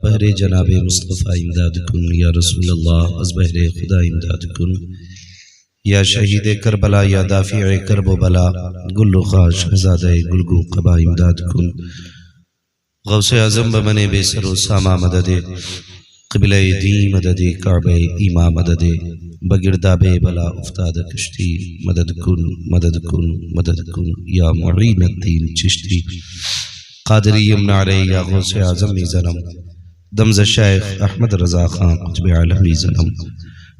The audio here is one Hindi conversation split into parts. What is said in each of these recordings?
बहरे जनाबे मुस्तफ़ा इमदाद कुन या रसूल अल्लाह अज़ बहरे खुदा इमदाद कुन या शहीद करबला या दाफ़िए करब बला गुल्लु ख़ाश शहज़ादे गुलगू क़बा इमदाद कुन गौसे आज़म बमने बेसरो सामा मददे क़िबले दी मददे काबे ईमा मददे बगिरदाबे बला उफ्ताद कश्ती मदद कुन मदद कुन मदद कुन या मुईन अद्दीन चिश्ती क़ादरी यमना रे या गौसे आज़म ज़नम दमज़ शेख अहमद रज़ा ख़ान कुतुब आलमी ज़नम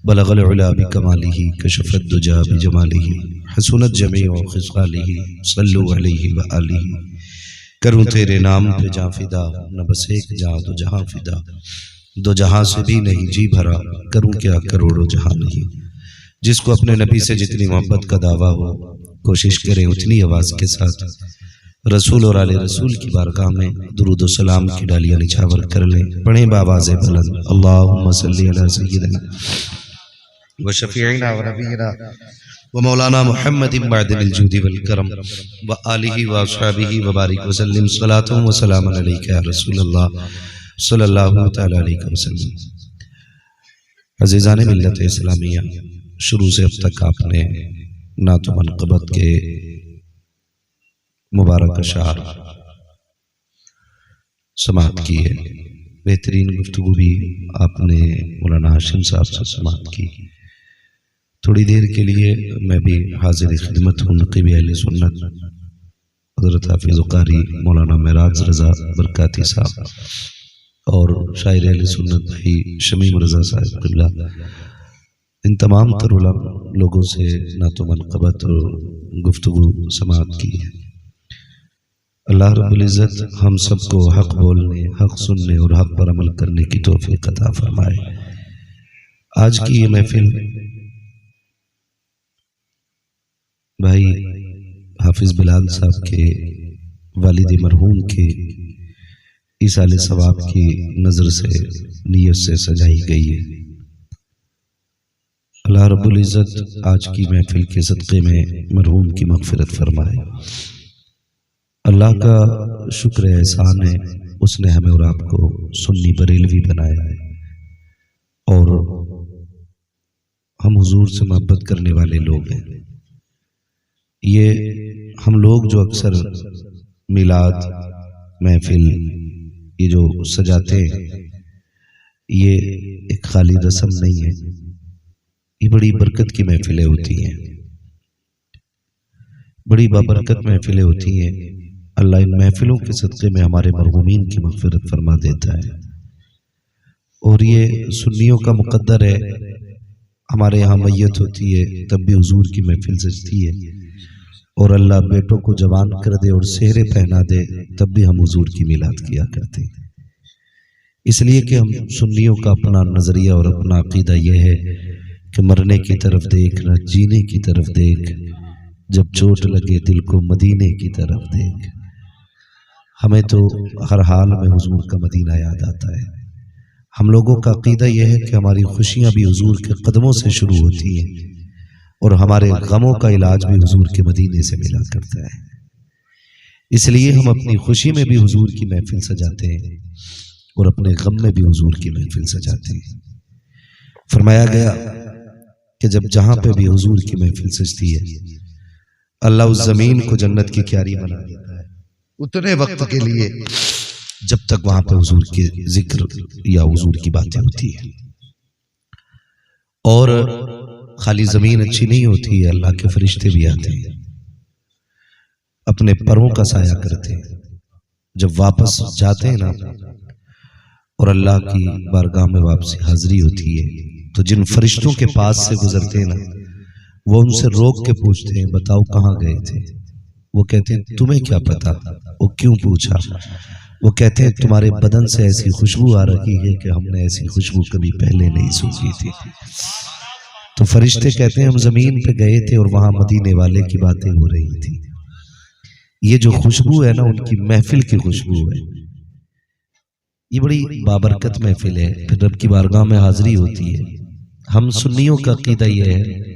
बलगल उला बिकमालिही कशफ़त दुजा बिजमालिही हसनत जमीउ ख़िसालिही सल्लु अलैहि व आलिही। करूँ तेरे नाम पे जाँ फिदा न बस एक जाँ दो जहाँ फिदा दो जहाँ से भी नहीं जी भरा करूँ क्या करोड़ों जहाँ नहीं। जिसको अपने नबी से जितनी मोहब्बत का दावा हो कोशिश करें उतनी आवाज़ के साथ रसूल और आले रसूल की बारगाह में दुरूद व सलाम की डालियाँ निछावर कर लें। पढ़ें बावाज़े बुलंद अल्लाहुम्मा सल्ली अला सय्यिदिना व शफ़ीइना व नबीना व मौलाना मुहम्मदिन बअदिल जूदी वल करम व आलिहि व अस्हाबिहि व बारिक व सल्लिम सलातु व सलामन अलैका या रसूलल्लाह सल्लल्लाहु तआला अलैहि वसल्लम। अज़ीज़ान मिल्लत इस्लामिया, शुरू से अब तक आपने नात व मनक़बत के मुबारक अशार समाअत की है। बेहतरीन गुफ्तगू भी आपने मौलाना हाशिम साहब से समाअत की। थोड़ी देर के लिए मैं भी हाजिर खिदमत हूँ। नक़ीब अहले सुन्नत हज़रत हाफ़िज़ क़ारी मौलाना मेराज रज़ा बरकाती साहब और शायर अहले सुन्नत भाई शमीम रज़ा साहब क़िबला, इन तमाम तर लोगों से नात व मनक़बत और गुफ्तगू समाअत की है। अल्लाह रब्बुल इज़्ज़त हम सबको हक़ बोलने, हक़ सुनने और हक़ पर अमल करने की तौफ़ीक़ अता फ़रमाए। आज की ये महफ़िल भाई हाफिज़ बिलाल साहब के वालिद मरहूम के इसाले सवाब की नज़र से नियत से सजाई गई है। अल्लाह रब्बुल इज़्ज़त आज की महफ़िल के सदक़े में मरहूम की मग़फ़िरत फ़रमाए। अल्लाह का शुक्र एहसान है, उसने हमें और आपको सुन्नी बरेलवी बनाया है और हम हुजूर से मोहब्बत करने वाले लोग हैं। ये हम लोग जो अक्सर मिलाद महफिल ये जो सजाते हैं, ये एक खाली रस्म नहीं है, ये बड़ी बरकत की महफिलें होती हैं, बड़ी बाबरकत महफिलें होती हैं। अल्लाह इन महफिलों के सदक़े में हमारे मरहूमीन की मग़फ़िरत फरमा देता है। और ये सुन्नियों का मुक़द्दर है, हमारे यहाँ मैयत होती है तब भी हुजूर की महफिल सजती है, और अल्लाह बेटों को जवान कर दे और सेहरे पहना दे तब भी हम हुजूर की मिलाद किया करते हैं। इसलिए कि हम सुन्नियों का अपना नज़रिया और अपना अक़ीदा यह है कि मरने की तरफ देख न जीने की तरफ देख, जब चोट लगे दिल को मदीने की तरफ देख। हमें तो हर हाल में हुजूर का मदीना याद आता है। हम लोगों का अक़ीदा यह है कि हमारी खुशियाँ भी हुजूर के कदमों से शुरू होती हैं और हमारे गमों का इलाज भी हुजूर के मदीने से मिला करता है। इसलिए हम अपनी खुशी में भी हुजूर की महफिल सजाते हैं और अपने गम में भी हुजूर की महफिल सजाते हैं। फरमाया गया कि जब जहां पे भी हुजूर की महफिल सजती है, अल्लाह उस जमीन को जन्नत की क्यारी बना देता है उतने वक्त के लिए जब तक वहां पे हुजूर के जिक्र या हुजूर की बातें होती है। और खाली जमीन अच्छी नहीं होती है, अल्लाह के फरिश्ते भी आते हैं, अपने परों का साया करते हैं। जब वापस जाते हैं ना और अल्लाह की बारगाह में वापसी हाजिरी होती है, तो जिन फरिश्तों के पास से गुजरते हैं ना, वो उनसे रोक के पूछते हैं, बताओ कहाँ गए थे? वो कहते हैं तुम्हें क्या पता? वो क्यों पूछा? वो कहते हैं तुम्हारे बदन से ऐसी खुशबू आ रही है कि हमने ऐसी खुशबू कभी पहले नहीं सूंघी थी। तो फरिश्ते कहते हैं हम जमीन पे गए थे और वहां मदीने वाले की बातें हो रही थी। ये जो खुशबू है ना, उनकी महफिल की खुशबू है। ये बड़ी बाबरकत महफिल है। फिर रब की बारगाह में हाजिरी होती है। हम सुन्नियों का अकीदा यह है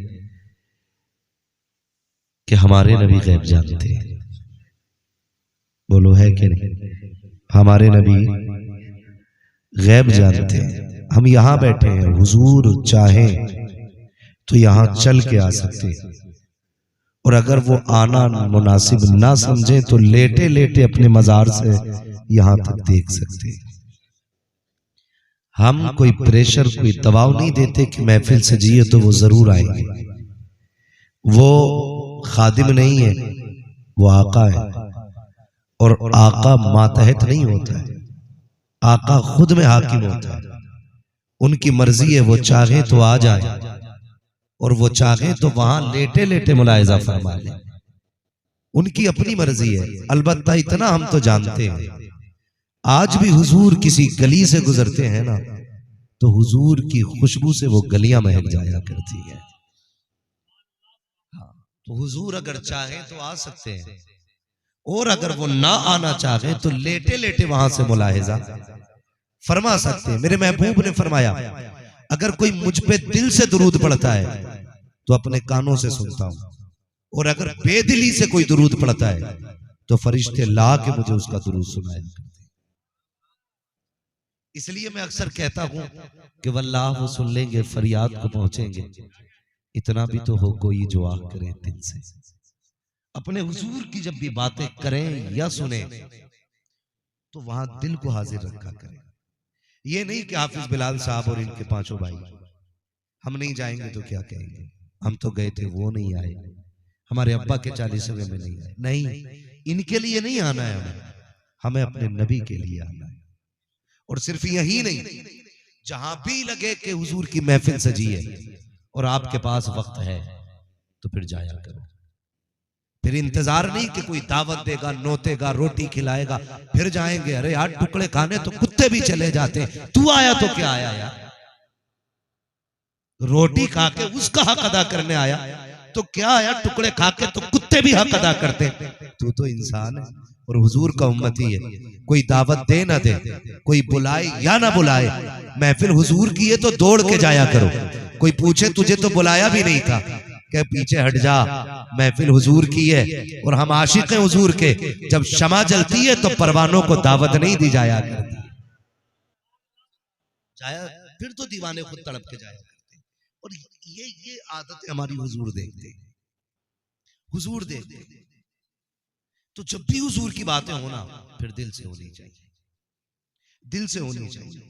कि हमारे नबी गैब जानते हैं। बोलो है कि नहीं? हमारे नबी गैब जानते हैं। हम यहाँ बैठे हैं, हुजूर चाहें तो यहाँ चल के आ सकते हैं, और अगर वो आना मुनासिब ना समझे तो लेटे लेटे अपने मजार से यहाँ तक देख सकते हैं। हम कोई प्रेशर, कोई दबाव नहीं देते कि महफिल सजी है तो वो जरूर आएंगे। वो खादिम नहीं है, वो आका है, और आका मातहत नहीं होता है, आका खुद में हाकिम होता है। उनकी मर्जी है, वो चाहे तो आ जाए और वो चाहे तो वहां लेटे लेटे मुलाहिजा फरमा ले। उनकी अपनी मर्जी है। अलबत्ता इतना हम तो जानते हैं, आज भी हुजूर किसी गली से गुजरते हैं ना तो हुजूर की खुशबू से वो गलियां महक जाया करती है। तो हुजूर अगर चाहे तो आ सकते हैं, और अगर वो ना आना चाहे तो लेटे लेटे वहां से मुलाहिजा फरमा सकते हैं। मेरे महबूब ने फरमाया, अगर कोई मुझ पे दिल से दुरूद पढ़ता है तो अपने कानों से सुनता हूं, और अगर बेदिली से कोई दुरूद पढ़ता है तो फरिश्ते ला के मुझे उसका दुरूद सुनाया करते हैं। इसलिए मैं अक्सर कहता हूं कि वल्लाह वो सुन लेंगे, फरियाद को पहुंचेंगे, इतना भी तो हो कोई जो आह करे दिल से। अपने हुजूर की जब भी बातें करें या सुने तो वहां दिल को हाजिर रखा करें। ये नहीं कि हाफिज बिलाल साहब और इनके पांचों भाई, हम नहीं जाएंगे तो क्या कहेंगे, हम तो गए थे वो नहीं आए, हमारे अब्बा के 40वें में नहीं आए। नहीं, इनके लिए नहीं आना है, हमें अपने नबी के लिए आना है। और सिर्फ यही नहीं, जहां भी लगे कि हुजूर की महफिल सजी है और आपके पास वक्त है तो फिर जाया करो। फिर इंतजार नहीं कि कोई दावत देगा, नोतेगा, रोटी खिलाएगा फिर जाएंगे। अरे यार, टुकड़े खाने तो कुत्ते भी चले जाते हैं, तू आया तो क्या आया यार? रोटी खा के उसका हक अदा करने आया तो क्या आया? टुकड़े खा के तो कुत्ते भी हक अदा करते। तू तो इंसान है और हुजूर का उम्मती है। कोई दावत दे ना दे, कोई बुलाए या ना बुलाए, महफिल हुजूर की है तो दौड़ के जाया करो। कोई पूछे तुझे तो बुलाया भी नहीं था, क्या पीछे हट जा, महफिल हुजूर की है और हम आशिक हैं हुजूर के। जब शमा जलती है तो परवानों को दावत नहीं दी जाया करती, जाया फिर तो दीवाने खुद तड़प के जाया करते। और ये आदतें हमारी हुजूर देखते, हुजूर देखते। तो जब भी हुजूर की बातें होना फिर दिल से होनी चाहिए, दिल से होनी चाहिए।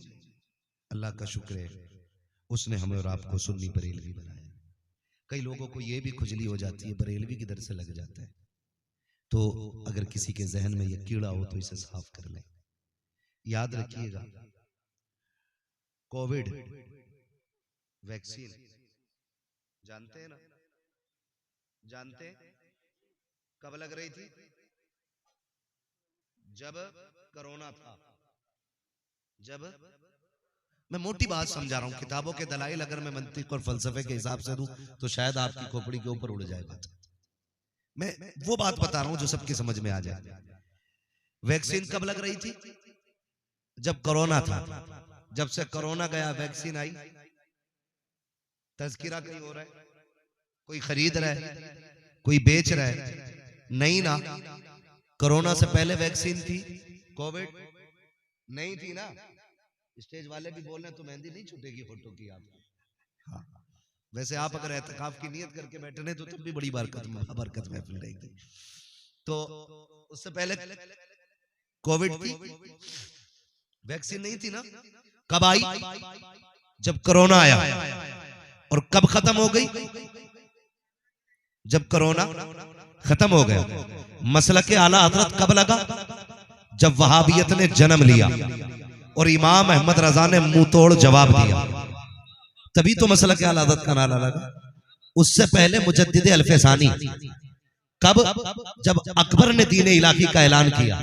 अल्लाह का शुक्र है उसने हमें और आपको सुन्नी बरेलवी बनाया। कई लोगों को ये भी खुजली हो जाती है, बरेलवी किधर से लग जाता है। तो अगर किसी के जहन में ये कीड़ा हो तो इसे साफ कर लें। याद रखिएगा, कोविड वैक्सीन जानते हैं ना, जानते हैं कब लग रही थी? जब कोरोना था। जब मैं मोटी बात समझा रहा हूं, किताबों के दलाइल अगर मैं मंतिक और फलसफे के हिसाब से दूं तो शायद आपकी खोपड़ी के ऊपर उड़ जाए बात। मैं वो बात बता रहा हूं जो सबकी समझ में आ जाए। वैक्सीन कब लग रही थी? जब कोरोना था। जब से कोरोना गया वैक्सीन आई, तज़किरा कहीं हो रहा है, कोई खरीद रहा है, कोई बेच रहा है, नहीं ना। कोरोना से पहले वैक्सीन थी, कोविड नहीं थी ना। स्टेज वाले भी बोल रहे हैं तो मेहंदी नहीं छूटेगी फोटो की आपको। हाँ, वैसे आप अगर एहतिकाफ की नियत करके बैठे तो तब भी बड़ी बरकत महफिल रहेगी। तो उससे पहले कोविड थी, वैक्सीन नहीं थी ना। कब आई? जब कोरोना आया। और कब खत्म हो गई? जब कोरोना खत्म हो गया। मसलक आला हजरत कब लगा? जब वहाबियत ने जन्म लिया और इमाम अहमद रजा ने मुंह तोड़ जवाब दिया, तभी तो मसलक आला हजरत का नारा लगा। उससे पहले मुजद्दिद अल-फसानी कब? जब अकबर ने दीन इलाही का ऐलान किया,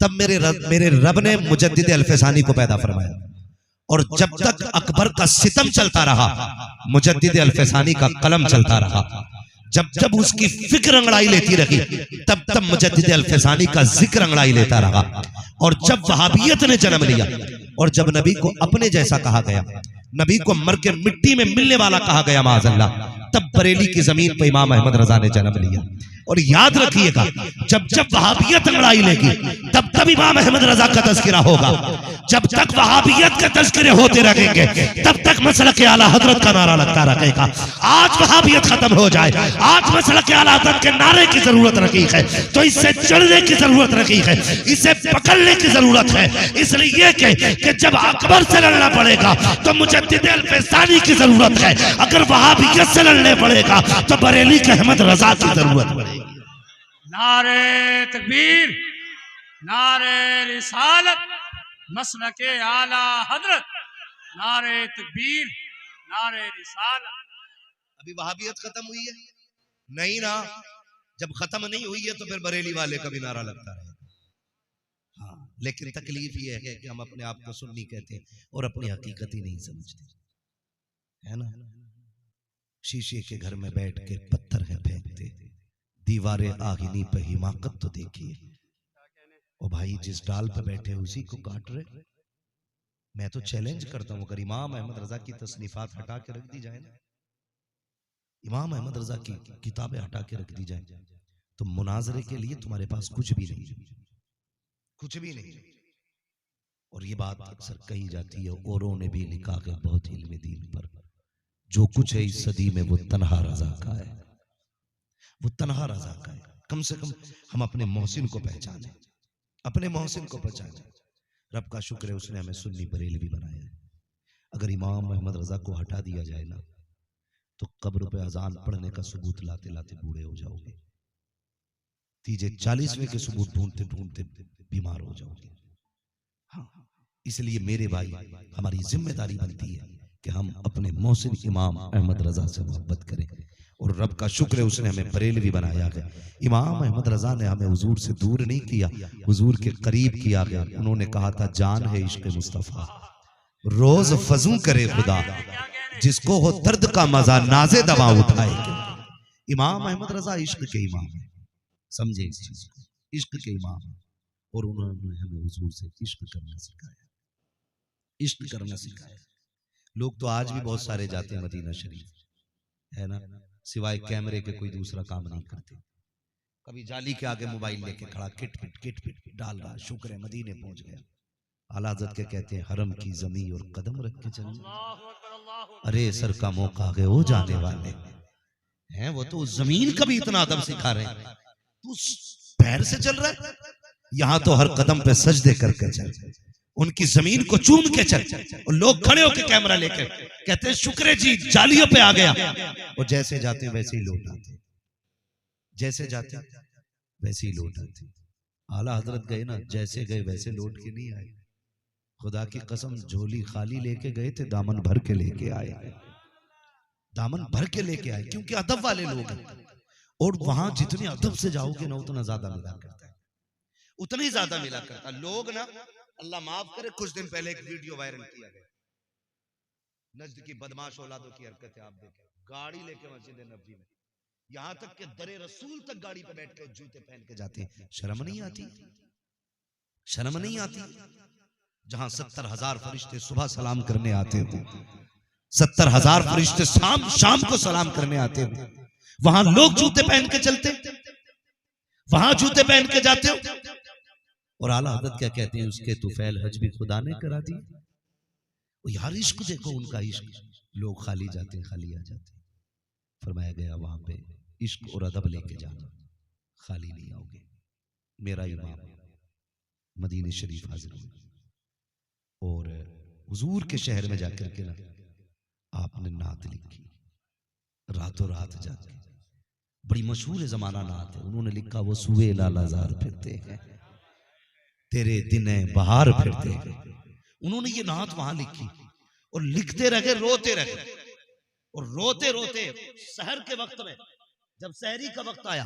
तब मेरे रब ने मुजद्दिद अल-फसानी को पैदा फरमाया। और जब तक अकबर का सितम चलता रहा, मुजद्दिद अल-फसानी का कलम चलता रहा। जब जब उसकी फिक्र अंगड़ाई लेती रही, तब तब मुजद्दिद अल-फसानी का जिक्र अंगड़ाई लेता रहा। और जब वहाबियत ने जन्म लिया और जब नबी को अपने जैसा कहा गया, नबी को मर के मिट्टी में मिलने वाला कहा गया माज़अल्लाह, तब बरेली की जमीन पर इमाम अहमद रजा ने जन्म लिया। और याद रखिएगा, जब जब वहाबियत अंगड़ाई लेगी तब तब तब इमाम अहमद रजा का तज़किरा होगा। जब तक वहाबियत के तज़किरे होते रहेंगे तब तक मसलक आला हजरत का नारा लगता रहेगा। आज वहाबियत खत्म हो जाए, आज मसलक आला हजरत के नारे की जरूरत रखी है, तो इससे चढ़ने की जरूरत रखी है, इसे पकड़ने की जरूरत है। इसलिए कि जब अकबर से लड़ना पड़ेगा तो मुजद्दिद अल-फैसानी की जरूरत है, अगर वहाबियत से लड़ने पड़ेगा तो बरेली के अहमद रजा की जरूरत पड़ेगी। नारे तकबीर, नारे रिसालत, मसलके आला हजरत, नारे तकबीर, नारे रिसालत। अभी वहाबियत खत्म हुई है? नहीं ना। जब खत्म नहीं हुई है तो फिर बरेली वाले का भी नारा लगता रहेगा। हाँ, लेकिन तकलीफ ये है कि हम अपने आप को सुन्नी कहते हैं और अपनी हकीकत ही नहीं समझते, है ना। शीशे के घर में बैठ के पत्थर है फेंकते, दीवारे आगिनी पे हिमाकत तो देखिए। ओ भाई, जिस डाल पे बैठे उसी को काट रहे। मैं तो चैलेंज करता हूं, अगर इमाम अहमद रजा की तसनीफात हटा के रख दी जाए ना, इमाम अहमद रजा की किताबें हटा के रख दी जाए, तो मुनाजरे के लिए तुम्हारे पास कुछ भी नहीं, कुछ भी नहीं। और ये बात अक्सर कही जाती है, औरों ने भी लिखा है बहुत इल्म दीन पर, जो कुछ है इस सदी में वो तन्हा रजा का है, वो तन्हा रजा का है। कम से कम हम अपने मोहसिन को पहचाने, अपने मोहसिन को पहचाने। रब का शुक्र है उसने हमें सुन्नी बरेलवी बनाया है। अगर इमाम अहमद रजा को हटा दिया जाए ना, तो कब्र पे अजान पढ़ने का सबूत लाते लाते बूढ़े हो जाओगे, तीजे 40वें के सबूत ढूंढते ढूंढते बीमार हो जाओगे। हाँ, इसलिए मेरे भाई, हमारी जिम्मेदारी बनती है कि हम अपने मोहसिन इमाम अहमद रजा से मोहब्बत करें। और रब का शुक्र है उसने हमें बरेलवी बनाया है। इमाम अहमद रजा ने हमें हुजूर से दूर नहीं किया, हुजूर के करीब किया गया। उन्होंने कहा था, जान है इश्क मुस्तफा, रोज फजू करे खुदा, जिसको हो दर्द का मजा नाजे दवा उठाएगा। इमाम अहमद रजा इश्क के इमाम है, समझे इस चीज को, इश्क के इमाम। और उन्होंने हमें हुजूर से इश्क करना सिखाया, इश्क करना सिखाया। लोग तो आज भी बहुत सारे जाते हैं मदीना शरीफ, है ना, सिवाय कैमरे के कोई दूसरा काम नहीं करते। कभी जाली के आगे मोबाइल लेके खड़ा किट पिट डाल रहा, शुक्र है मदीने पहुंच गया। आला हज़रत के कहते हैं, हरम की जमी और कदम रख के चलना। अरे सर का मौका गए हो जाने वाले हैं, वो तो जमीन का भी इतना अदब सिखा रहे हैं, तू पैर से चल रहा है। यहाँ तो हर कदम पे सजदे करके चल, उनकी जमीन को चूम के चल। और लोग खड़े होकर कैमरा लेकर कहते हैं, शुक्र है जी जालियों पे आ गया। और जैसे जाते वैसे ही लौट आते, जैसे जाते वैसे ही लौट आते। आला हजरत गए ना, जैसे गए वैसे लौट के नहीं आए। खुदा की कसम, झोली खाली लेके गए थे, दामन भर के लेके आए, दामन भर के लेके आए, क्योंकि अदब वाले लोग हैं। और वहां जितने अदब से जाओगे ना, उतना ज्यादा मिला करता है, उतना ही ज्यादा मिला करता है। लोग ना, अल्लाह माफ करे, कुछ दिन पहले एक वीडियो वायरल किया गया, नजद की बदमाश औलादों की हरकत है। आप देखें, गाड़ी लेके मस्जिद नबवी में, यहां तक कि दरे रसूल तक गाड़ी पे बैठ के जूते पहन के जाते हैं। शर्म नहीं आती, शर्म नहीं आती। जहां 70,000 फरिश्ते सुबह सलाम करने आते थे, 70,000 फरिश्ते शाम को सलाम करने आते थे, वहां लोग जूते पहन के चलते, वहां जूते पहन के जाते हो। और आला हज़रत क्या कहते हैं, उसके तुफैल हज भी खुदा ने करा दी। यार इश्क देखो, उनका इश्क। लोग खाली जाते हैं, खाली आ जाते हैं। फरमाया गया वहां पे इश्क और अदब लेके जाना, खाली नहीं आओगे। मेरा इमाम मदीने शरीफ हाजिर हुआ और हुजूर के शहर में जाकर के ना आपने नात लिखी, रातों रात जाके, बड़ी मशहूर जमाना नात है। उन्होंने लिखा, वो सुए लालाजार फिरते हैं, तेरे दिने बहार फिरते हैं। उन्होंने ये नात वहां लिखी और लिखते रहे, रोते रहे। और रोते रोते सहर के वक्त में, जब सहरी का वक्त आया,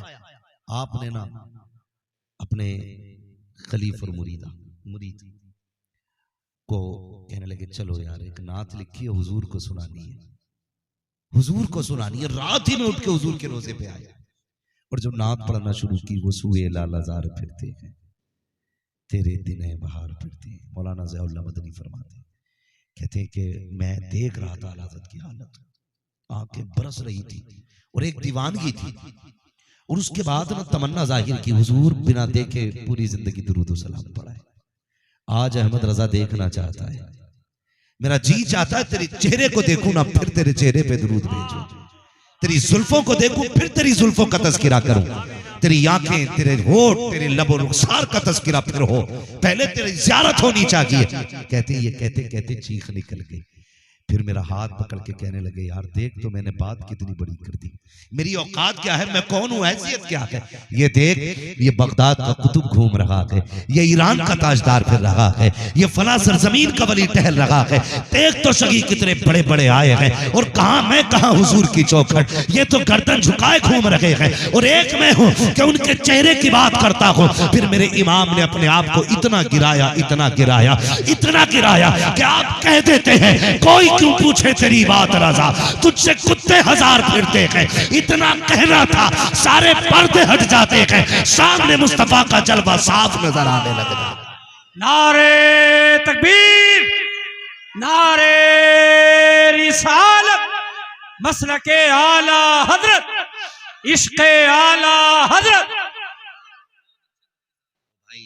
आपने ना अपने खलीफ और मुरीद को कहने लगे, चलो यार एक नात लिखी है, हुजूर को सुनानी है, हुजूर को सुनानी है। रात ही में उठ के हुजूर के रोजे पे आए और जब नात पढ़ना शुरू की, वो सुए लालाजार फिरते हैं, तेरे दिने बहार फिरते हैं। मौलाना ज़ियाउल्लाह मदनी फरमाते, कहते हैं कि मैं देख रहा था आला हज़रत की हालत, आंखें बरस रही थी और एक दीवानगी थी। और उसके बाद ना तमन्ना जाहिर की, हुजूर बिना देखे पूरी जिंदगी दुरूद और सलाम पढ़ा है। आज अहमद रजा देखना चाहता है, मेरा जी चाहता है तेरे चेहरे को देखूं ना फिर तेरे चेहरे पे दुरूद भेजूं, तेरी जुल्फों को देखूं फिर तेरी जुल्फों का तज़किरा करूं, तेरी आंखें, तेरे होठ, तेरे लबो रुखसार का तज़किरा फिर हो, पहले तेरी ज़ियारत होनी चाहिए। कहते कहते चीख निकल गई। फिर मेरा हाथ पकड़ के कहने लगे, यार देख तो मैंने बात कितनी बड़ी कर दी, मेरी औकात क्या है, मैं कौन हूं, हैसियत क्या है। ये देख, ये बगदाद का कुतुब घूम रहा है, ये ईरान का ताजदार फिर रहा है, ये फला सरजमीन का वली टहल रहा है। देख तो सही कितने बड़े बड़े आए हैं और कहा मैं कहा हुजूर की चौखट, ये तो गर्दन झुकाए घूम रहे हैं और एक मैं हूं कि उनके चेहरे की बात करता हूं। फिर मेरे इमाम ने अपने आप को इतना गिराया, इतना गिराया, इतना गिराया कि आप कह देते हैं कोई क्यों पूछे तेरी बात रजा, तुझसे कुत्ते हजार फिरते हैं। इतना कहना था, सारे पर्दे हट जाते हैं, सामने मुस्तफा का जलवा साफ नजर आने लगता। नारे तकबीर, नारे रिसालत, मसलके आला हजरत, इश्क़े आला हजरत। भाई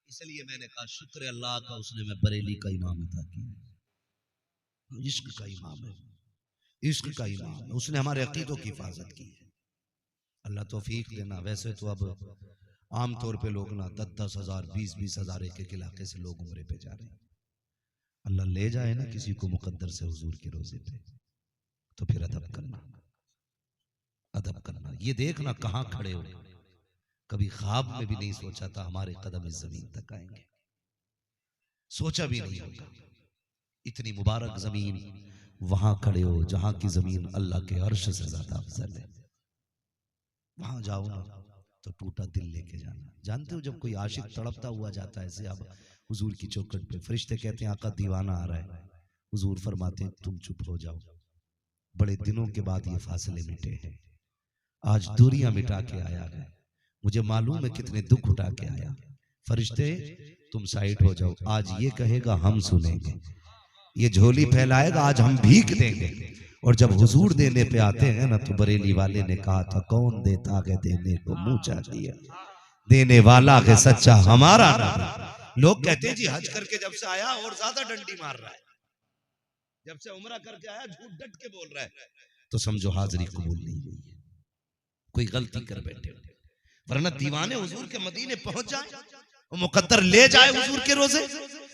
इसलिए मैंने कहा शुक्र अल्लाह का, उसने मैं बरेली का इमाम अता किया। इश्क का इमाम है, इश्क का इमाम है, उसने हमारे अकीदों की हिफाजत की है। अल्लाह तौफीक देना। वैसे तो अब आम तौर पे लोग ना 10-10 हजार 20-20 हजार एक इलाके से लोग उम्रे पे जा रहे हैं। अल्लाह ले जाए ना किसी को मुकद्दर से हुजूर के रोजे पे, तो फिर अदब करना, अदब करना। ये देखना कहाँ खड़े हो, कभी ख्वाब में भी नहीं सोचा था हमारे कदम इस जमीन तक आएंगे, सोचा भी नहीं होगा। इतनी मुबारक जमीन, वहां खड़े हो जहां की जमीन अल्लाह के अर्श से ज्यादा अफजल है। वहां जाओ ना तो टूटा दिल लेके जाना। जानते हो जब कोई आशिक तड़पता हुआ जाता है ऐसे, अब हुजूर की चौखट पे फरिश्ते कहते हैं आका दीवाना आ रहा है, हुजूर फरमाते हैं तुम चुप हो जाओ, बड़े दिनों के बाद ये फासले मिटे हैं, आज दूरियां मिटा के आया है, मुझे मालूम है कितने दुख उठा के आया। फरिश्ते तुम साइड हो जाओ, आज ये कहेगा हम सुनेंगे, ये झोली फैलाएगा आज हम भीख देंगे। और जब हुजूर देने पे आते हैं ना, तो बरेली वाले ने कहा था कौन देता है देने को मुंह चाहिए, देने वाला है सच्चा हमारा नबी। लोग कहते हैं जी हज करके जब से आया और ज्यादा डंडी मार रहा है, जब से उम्रा करके आया झूठ डट के बोल रहा है, तो समझो हाजिरी कबूल नहीं हुई है, कोई गलती कर बैठे। वरना दीवाने हुजूर के मदीने पहुंच जाए, मुकद्दर ले जाए हुजूर के रोजे।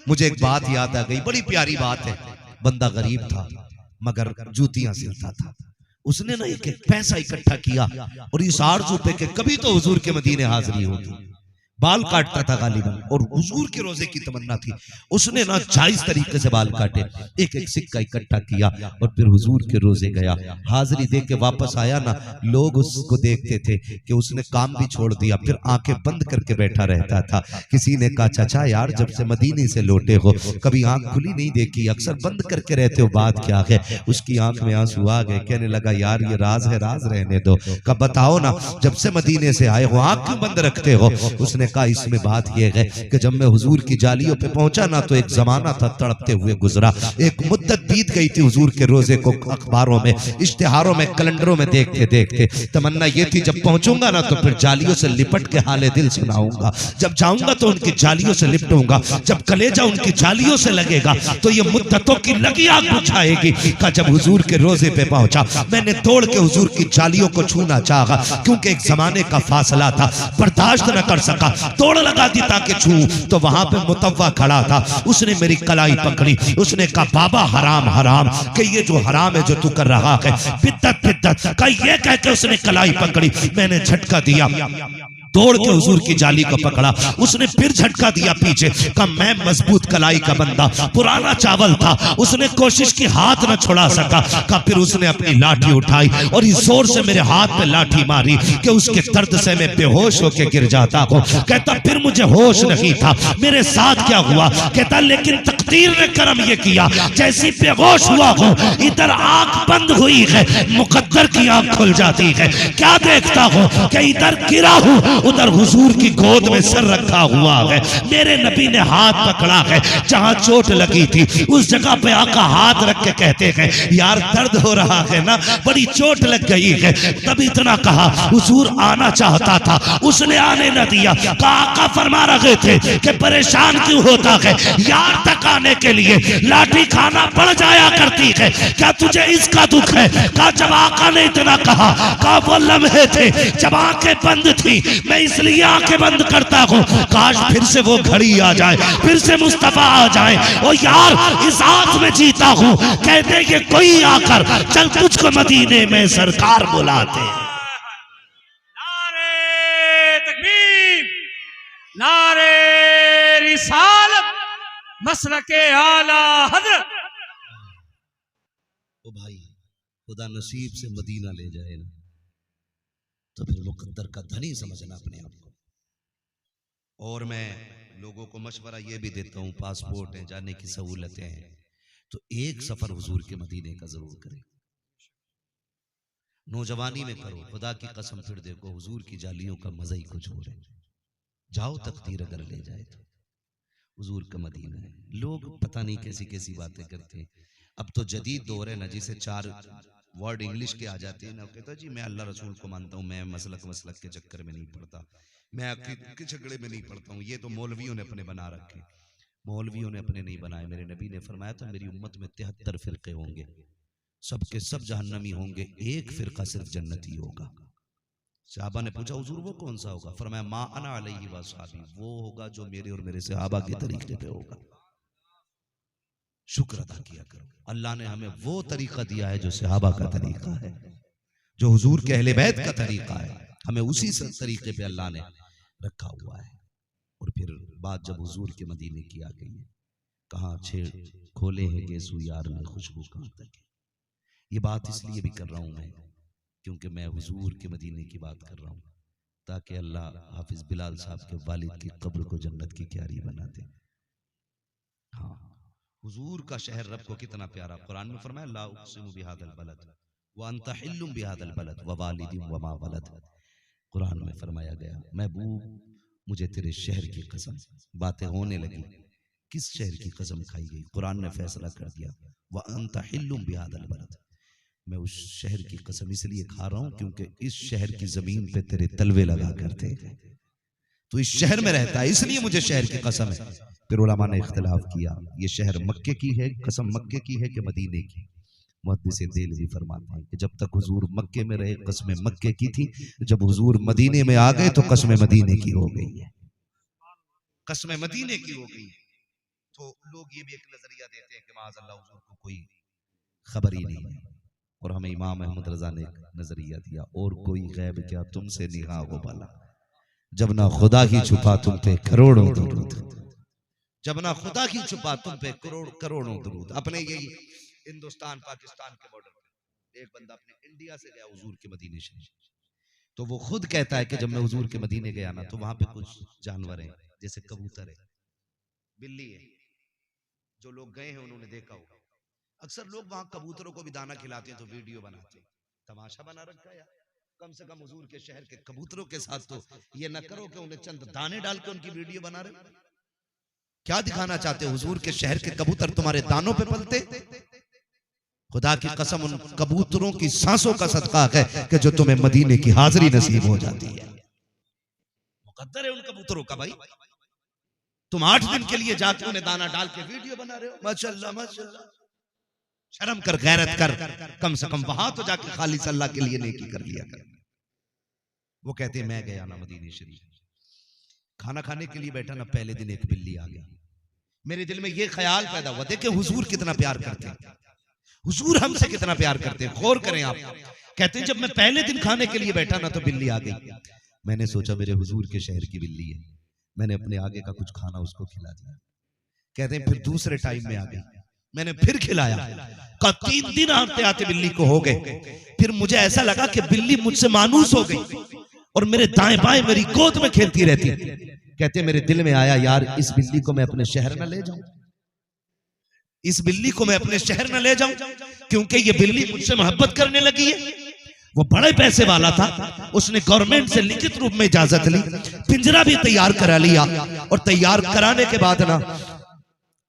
मुझे एक बात याद आ गई, बड़ी प्यारी बात है। बंदा गरीब था मगर जूतियां सिलता था, उसने ना एक पैसा इकट्ठा किया और इस आरज़ू पे कि कभी तो हुजूर के मदीने हाजिरी होगी। बाल काटता था गालिबन और हुजूर के रोजे की तमन्ना थी, उसने ना जायज तरीके से बाल काटे, एक एक सिक्का इकट्ठा किया और फिर हुजूर के रोजे गया, हाजिरी दे के वापस आया ना, लोग उसको देखते थे कि उसने काम भी छोड़ दिया, फिर आंखें बंद करके बैठा रहता था। किसी ने कहा चाचा यार जब से मदीने से लौटे हो कभी आंख खुली नहीं देखी, अक्सर बंद करके रहते हो, बात क्या है। उसकी आंख में आंसू आ गए, कहने लगा यार ये राज है, राज रहने दो। कब बताओ ना जब से मदीने से आए हो आंख क्यों बंद रखते हो। उसने कहा इसमें बात यह है कि जब मैं हुजूर की जालियों पे पहुंचा ना, तो एक जमाना था तड़पते हुए गुजरा, एक मुद्दत बीत गई थी हुजूर के रोजे को अखबारों में, इश्तिहारों में, कैलेंडरों में देखते देखते। तमन्ना ये थी जब पहुंचूंगा ना तो फिर जालियों से लिपट के हाले दिल सुनाऊंगा, जब जाऊंगा तो उनकी जालियों से लिपटूंगा, जब कलेजा उनकी जालियों से लगेगा तो ये मुद्दतों की लगी आग बुझाएगी। का जब हुजूर के रोजे पे पहुंचा, मैंने तोड़ के हुजूर की जालियों को छूना चाहा, क्योंकि एक जमाने का फासला था, बर्दाश्त न कर सका, तोड़ लगा दी ताकि छू, तो वहां पे मुतव्वा खड़ा था, उसने मेरी कलाई पकड़ी, उसने कहा बाबा हराम हराम, कि ये जो हराम है जो तू कर रहा है बिद्दत बिद्दत का, ये कह के उसने कलाई पकड़ी, मैंने झटका दिया, तोड़ के हुजूर की जाली को पकड़ा, उसने फिर झटका दिया पीछे, कहा मैं मजबूत कलाई का बंदा, पुराना चावल था, उसने कोशिश की हाथ न छुड़ा सका, कहा फिर उसने अपनी लाठी उठाई और इस जोर से मेरे हाथ पे लाठी मारी कि उसके दर्द से मैं बेहोश होके गिर जाता हूं। कहता फिर मुझे होश नहीं था, मेरे साथ क्या हुआ, कहता लेकिन तकदीर ने करम ये किया, जैसी बेहोश हुआ हूं इधर आंख बंद हुई है, मुकद्दर की आंख खुल जाती है, क्या देखता हूं कि इधर गिरा हूं उधर हुजूर की गोद में सर रखा हुआ है, मेरे नबी ने हाथ पकड़ा है, जहां चोट लगी थी उस जगह पे आका हाथ रख के कहते हैं यार दर्द हो रहा है ना, बड़ी चोट लग गई है। तब इतना कहा, हुजूर आना चाहता था, उसने आने न दिया। आका फरमा रहे थे कि परेशान क्यों होता है, यार तक आने के लिए लाठी खाना पड़ जाया करती है, क्या तुझे इसका दुख है? कहा जब आका ने इतना कहा वो लम्हे थे जब आंखें बंद थी, मैं इसलिए आंखें बंद करता हूं, काश फिर से वो घड़ी आ जाए, फिर से मुस्तफा आ जाए। ओ यार इस आंख में जीता हूं, कहते कि कोई आकर चल तुझको मदीने में सरकार बुलाते। नारे तकबीर, नारे रिसालत, मसलके आला हजरत। ओ भाई खुदा नसीब से मदीना ले जाए ना तो फिर मुकद्दर का धनी समझना अपने आप को। और मैं लोगों को मशवरा ये भी देता हूँ, पासपोर्ट है, जाने की सहूलतें हैं, तो एक सफर हुजूर के मदीने का जरूर करें। नौजवानी में करो, खुदा की कसम फिर देखो हुजूर की जालियों का मजा ही कुछ हो रहा है। जाओ तकदीर अगर ले जाए तो हुजूर का मदीना है। लोग पता नहीं कैसी कैसी बातें करते हैं। अब तो जदीद दौर है ना, जिसे 4 वर्ड इंग्लिश के आ जाते हैं ना, कहता जी मैं अल्लाह रसूल को मानता हूँ, मैं मसलक के चक्कर में नहीं पड़ता, मैं अकीदत के झगड़े में नहीं पड़ता हूँ। ये तो मौलवियों ने अपने बना रखे, मौलवियों ने अपने नहीं बनाए। मेरे नबी ने फरमाया था मेरी उम्मत में 73 फिरके होंगे, सबके सब जहन्नमी होंगे, एक फिरका सिर्फ जन्नती होगा। सहाबा ने पूछा हुजूर वो कौन सा होगा? फरमाया मा अना अलैहि व अस्हाबी, वो होगा जो मेरे और मेरे सहाबा के तरीके पे होगा। शुक्र अदा किया करो, अल्लाह ने हमें वो तरीका दिया है जो सहाबा का तरीका है, जो हुजूर के अहले बैत का तरीका है, हमें उसी तरीके पे अल्लाह ने रखा हुआ है। और फिर बात जब हुजूर के मदीने की आ गई है, कहाँ छेड़ खोले हैं गेसू यार में खुशबू कहाँ तक है। ये बात इसलिए भी कर रहा हूं मैं क्योंकि मैं हुजूर के मदीने की बात कर रहा हूं, ताकि अल्लाह हाफिज बिलाल साहब के वालिद की कब्र को जन्नत की क्यारी बना दे। हाँ, हुजूर का शहर रब को कितना प्यारा। कुरान में फरमाया ला उक़सिमु बिहादल बलद व अंता हिल्लुम बिहादल बलद व वालिदिन व मा वलद। कुरान में फरमाया गया महबूब मुझे तेरे शहर की कसम। बातें होने लगी, किस शहर की कसम खाई गई? कुरान ने फैसला कर दिया व अंता हिल्लुम बिहादल बलद, मैं उस शहर की कसम इसलिए खा रहा हूं क्योंकि इस शहर की जमीन पे तेरे तलवे लगा करते, तो इस शहर में रहता है इसलिए मुझे शहर की कसम है। फिर उलमा ने इख्तिलाफ किया ये शहर मक्के की है, कसम मक्के की है कि मदीने की? मुहद्दिस देलवी फरमाते हैं कि जब तक हुजूर मक्के में रहे कसमें मक्के की थी, जब हुजूर मदीने में आ गए तो कसमें मदीने की हो गई है, कसमें मदीने की हो गई है। तो लोग ये भी एक नजरिया देते हैं कि माअज़ल्लाह हुजूर को कोई खबर ही नहीं है, और हमें इमाम अहमद रजा ने एक नजरिया दिया और कोई गैब क्या तुमसे निगाह हो भला, जब ना खुदा ही छुपा तुम पे करोड़ों दुरूद, जब ना खुदा ही छुपा तुम पे करोड़ों दुरूद। अपने यही हिंदुस्तान पाकिस्तान के बॉर्डर पे एक बंदा अपने इंडिया से गया हुजूर के मदीने शरीफ, तो वो खुद कहता है कि जब मैं हुजूर के मदीने गया ना तो वहां पे कुछ जानवर हैं, जैसे कबूतर है, बिल्ली है, जो लोग गए हैं उन्होंने देखा होगा। अक्सर लोग वहां कबूतरों को भी दाना खिलाते हैं तो वीडियो बनाते हैं, तमाशा बना रखा है। कम से कम हुजूर के शहर के कबूतरों के साथ तो ये न करो कि उन्हें चंद दाने डाल के उनकी वीडियो बना रहे। क्या दिखाना चाहते हो? हुजूर के शहर के कबूतर तुम्हारे दानों पे पलते? खुदा की कसम उन कबूतरों की सांसों का सदका है कि जो तुम्हें मदीने की हाजिरी नसीब हो जाती है। मुकद्दर है उन कबूतरों का भाई। तुम 8 दिन के लिए जाके उन्हें दाना डाल के वीडियो बना रहे हो। माशाअल्लाह माशाअल्लाह, शर्म कर, गैरत कर, कम से कम वहां तो जाके खालिस अल्लाह के लिए नेकी कर लिया कर। वो कहते हैं मैं गया ना मदीने शरीफ, खाना खाने के लिए बैठा ना, पहले दिन एक बिल्ली आ गई। मेरे दिल में ये ख्याल पैदा हुआ, देखे हुजूर कितना प्यार करते हैं, हुजूर हमसे कितना प्यार करते हैं। गौर करें आप, कहते हैं जब मैं पहले दिन खाने के लिए बैठा ना तो बिल्ली आ गई। मैंने सोचा मेरे हुजूर के शहर की बिल्ली है, मैंने अपने आगे का कुछ खाना उसको खिला दिया। कहते हैं फिर दूसरे टाइम में आ गई, मैंने फिर खिलाया। 3 दिन आते आते बिल्ली को हो गए। फिर मुझे ऐसा लगा कि बिल्ली मुझसे मानूस हो गई और मेरे दाएं बाएं मेरी गोद में खेलती रहती। कहते मेरे दिल में आया यार इस बिल्ली को मैं अपने शहर न ले जाऊं, इस बिल्ली को मैं अपने शहर न ले जाऊं, क्योंकि ये बिल्ली मुझसे मोहब्बत करने लगी है। वो बड़े पैसे वाला था, उसने गवर्नमेंट से लिखित रूप में इजाजत ली, पिंजरा भी तैयार करा लिया, और तैयार कराने के बाद ना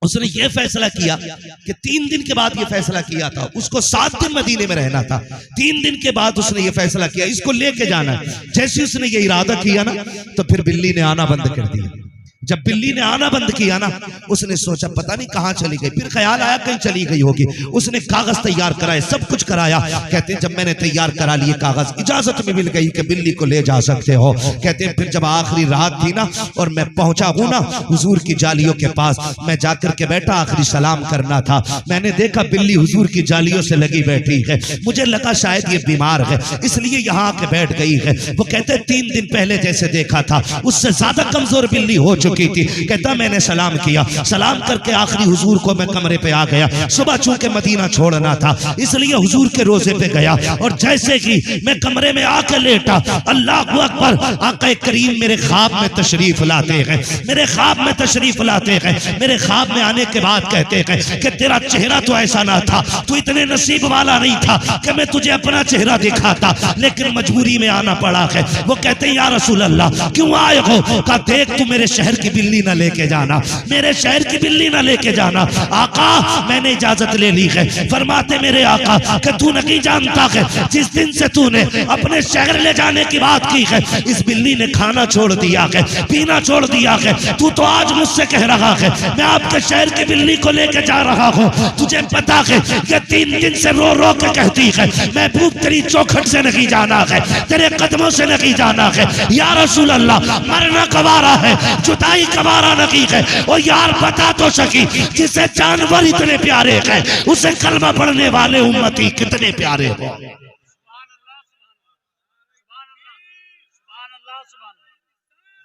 उसने ये फैसला किया कि 3 दिन के बाद ये फैसला किया था, उसको 7 दिन मदीने में रहना था। 3 दिन के बाद उसने ये फैसला किया इसको लेके जाना है। जैसे उसने ये इरादा किया ना, तो फिर बिल्ली ने आना बंद कर दिया। जब बिल्ली ने आना बंद किया ना, उसने सोचा पता नहीं कहां चली गई, फिर ख्याल आया कहीं चली गई होगी। उसने कागज तैयार कराए, सब कुछ कराया। कहते हैं जब मैंने तैयार करा लिए कागज, इजाजत में मिल गई कि बिल्ली को ले जा सकते हो। कहते हैं फिर जब आखिरी रात थी ना, और मैं पहुंचा हूं ना हुजूर की जालियों के पास, मैं जाकर के बैठा, आखिरी सलाम करना था। मैंने देखा बिल्ली हुजूर की जालियों से लगी बैठी है। मुझे लगा शायद ये बीमार है, इसलिए यहाँ आके बैठ गई है। वो कहते 3 दिन पहले जैसे देखा था उससे ज्यादा कमजोर बिल्ली हो चुकी थी। कहता मैंने सलाम किया, सलाम करके आखिरी हुजूर को मैं कमरे पे आ गया। सुबह चूंकि मदीना छोड़ना था, इसलिए हुजूर के रोजे पे गया, और जैसे कि मैं कमरे में आके लेटा, अल्लाह अकबर, आका करीम मेरे ख्वाब में तशरीफ लाते हैं, मेरे ख्वाब में तशरीफ लाते हैं। मेरे ख्वाब में आने के बाद कहते हैं कि तेरा चेहरा तो ऐसा ना था, तू इतने नसीब वाला नहीं था कि मैं तुझे अपना चेहरा दिखाता, लेकिन मजबूरी में आना पड़ा है। वो कहते हैं या रसूल अल्लाह क्यों आए हो? कहा देख तू मेरे शहर की बिल्ली ना लेके जाना, मेरे शहर की बिल्ली ना लेके जाना। आका मैंने इजाजत ले ली है। फरमाते मेरे आका कि तू नहीं जानता है, जिस दिन से तूने अपने शहर ले जाने की बात की है, इस बिल्ली ने खाना छोड़ दिया है, पीना छोड़ दिया है। तू तो आज मुझसे कह रहा है मैं आपके शहर की बिल्ली को लेके जा रहा हूँ। तुझे पता है कि 3 दिन से रो रो के कहती है महबूब तेरी चौखट से नहीं जाना है, तेरे कदमों से नहीं जाना है। या रसूल अल्लाह मरना गवारा है, जुदाई कबारा नहीं है। और यार बता तो सकी जिसे जानवर इतने प्यारे हैं, उसे कलमा पढ़ने वाले उम्मती कितने प्यारे हो।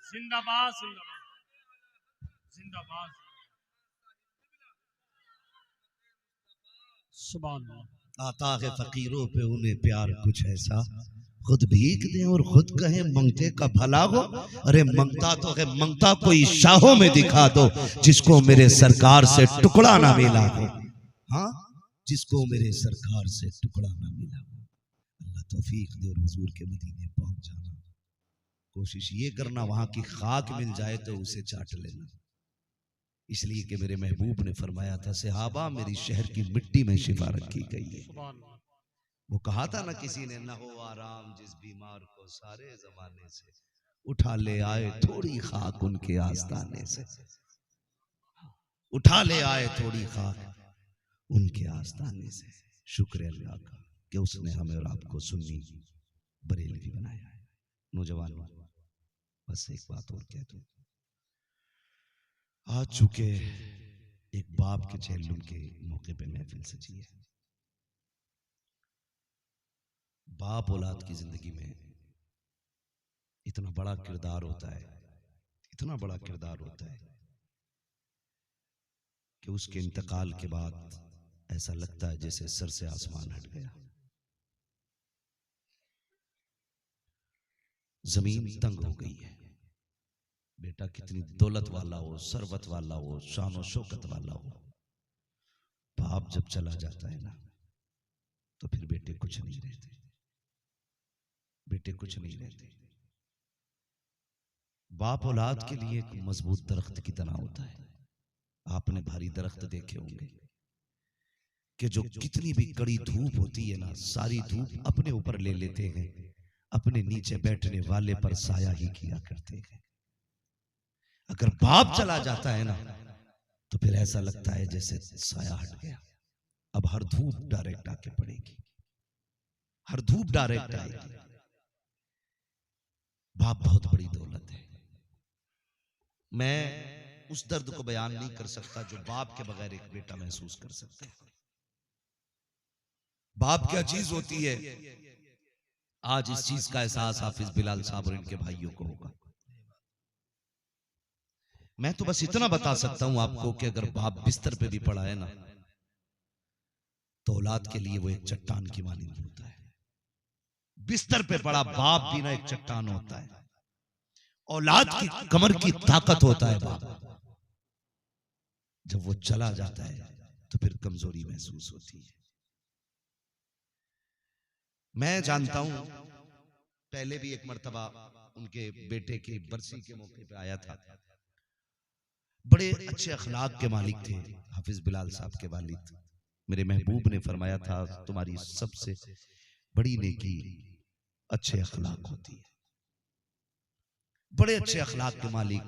जिंदाबाद जिंदाबाद सुभान अल्लाह। आता है फकीरों पे उन्हें प्यार कुछ ऐसा, खुद भीख दे और खुद कहे मंगते का भला हो। अरे मंगता तो है, मंगता कोई शाहों में दिखा दो, जिसको मेरे सरकार से टुकड़ा ना मिला हो। हाँ जिसको मेरे सरकार से टुकड़ा ना मिला हो। अल्लाह तौफीक दे और हुजूर के मदीने पहुंच जाना। कोशिश ये करना वहां की खाक मिल जाए तो उसे चाट लेना, इसलिए कि मेरे महबूब ने फरमाया था सहाबा मेरी शहर की मिट्टी में शिफा रखी गई है। वो कहा था ना किसी ने, न हो आराम जिस बीमार को सारे जमाने से, उठा ले आए थोड़ी खाक उनके आस्ताने से, उठा ले आए थोड़ी खाक उनके आस्ताने से। शुक्र अल्लाह का कि उसने हमें और आपको सुन्नी बरेलवी बनाया है। नौजवान बस एक बात और कह दूं, आज चुके एक बाप के चेहल्लुम के मौके पे महफिल सजी है। बाप औलाद की जिंदगी में इतना बड़ा किरदार होता है, इतना बड़ा किरदार होता है कि उसके इंतकाल के बाद ऐसा लगता है जैसे सर से आसमान हट गया। जमीन तंग हो गई है। बेटा कितनी दौलत वाला हो, सरवत वाला हो, शान और शौकत वाला हो, बाप जब चला जाता है ना तो फिर बेटे कुछ नहीं रहते, बेटे कुछ नहीं रहते। बाप औलाद के लिए एक मजबूत दरख्त की तरह होता है। आपने भारी दरख्त देखे होंगे कि जो कितनी भी कड़ी धूप होती है ना, सारी धूप अपने ऊपर ले लेते हैं, अपने नीचे बैठने वाले पर साया ही किया करते हैं। अगर बाप चला जाता है ना तो फिर ऐसा लगता है जैसे साया हट गया। अब हर धूप डायरेक्ट आके पड़ेगी, हर धूप डायरेक्ट आएगी। बाप बहुत बड़ी दौलत है। मैं उस दर्द को बयान नहीं कर सकता जो बाप के बगैर एक बेटा महसूस कर सकता है। बाप क्या चीज होती है, आज इस चीज का एहसास हाफिज बिलाल साहब और इनके भाइयों को होगा। मैं तो बस इतना बता सकता हूं आपको कि अगर बाप बिस्तर पे भी पड़ा है ना तो औलाद के लिए वो एक चट्टान की मानिंद होता है। बिस्तर पे पड़ा बाप भी ना एक चट्टान होता है। औलाद की कमर की ताकत होता है बाप। जब वो चला जाता है तो फिर कमजोरी महसूस होती है। मैं जानता हूं पहले भी एक मर्तबा उनके बेटे की बरसी के मौके पे आया था। बड़े अच्छे अखलाक के मालिक थे हाफिज बिलाल साहब के वालिद। मेरे महबूब ने फरमाया था तुम्हारी सबसे बड़ी नेकी अच्छे अखलाक होती है। बड़े अच्छे अखलाक के मालिक,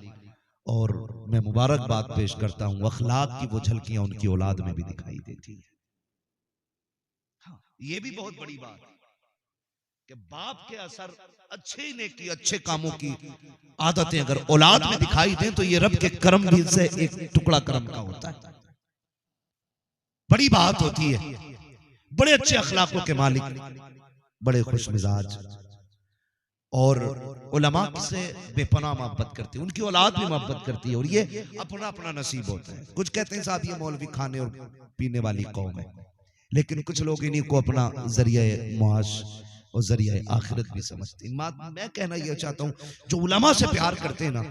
और मैं मुबारकबाद पेश करता हूं, अखलाक की वो झलकियां उनकी औलाद में भी दिखाई देती है। हाँ, ये भी बहुत बड़ी बात है कि बाप के असर अच्छे नेकी अच्छे कामों की आदतें अगर औलाद में दिखाई दें तो ये रब के करम भी से एक टुकड़ा करम का होता है, बड़ी बात होती है। बड़े अच्छे अखलाकों के मालिक, बड़े खुश मिजाज, और उलमा से बेपनाह मोहब्बत करते हैं, उनकी औलाद भी मोहब्बत करती है, और ये अपना अपना नसीब होता है। कुछ कहते हैं साहब ये मौलवी खाने और पीने वाली कौम है, लेकिन कुछ लोग इन्हीं को अपना जरिया मुआश और जरिया आखिरत भी समझते हैं। मैं कहना यह चाहता हूं, जो उलमा से प्यार करते हैं ना,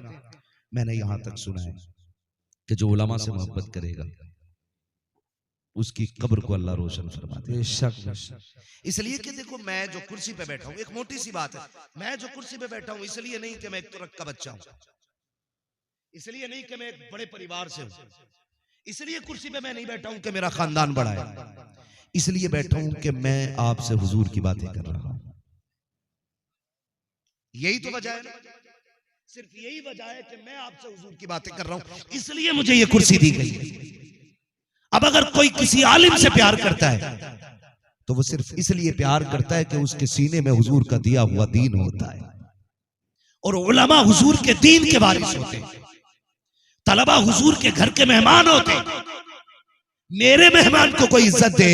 मैंने यहां तक सुना है कि जो उलमा से मोहब्बत करेगा उसकी कब्र को अल्लाह रोशन फरमा दे। इसलिए कि देखो, मैं जो कुर्सी पे बैठा हूं, एक मोटी सी बात है, मैं जो कुर्सी पे बैठा हूं इसलिए नहीं कि मैं एक तुरक का बच्चा हूं, इसलिए नहीं कि मैं एक बड़े परिवार से हूं, इसलिए कुर्सी पे मैं नहीं बैठा हूं कि मेरा खानदान बड़ा है, इसलिए बैठा हूं कि मैं आपसे हुजूर की बातें कर रहा हूं। यही तो वजह है ना, सिर्फ यही वजह है कि मैं आपसे हुजूर की बातें कर रहा हूं, इसलिए मुझे ये कुर्सी दी गई है। अब अगर कोई किसी आलिम से प्यार करता है तो वो सिर्फ इसलिए प्यार करता है कि उसके सीने में हुजूर का दिया हुआ दीन होता है, और उलमा हुजूर के दीन के वारिस होते हैं, तलबा हुजूर के घर के मेहमान होते हैं। मेरे मेहमान को कोई इज्जत दे,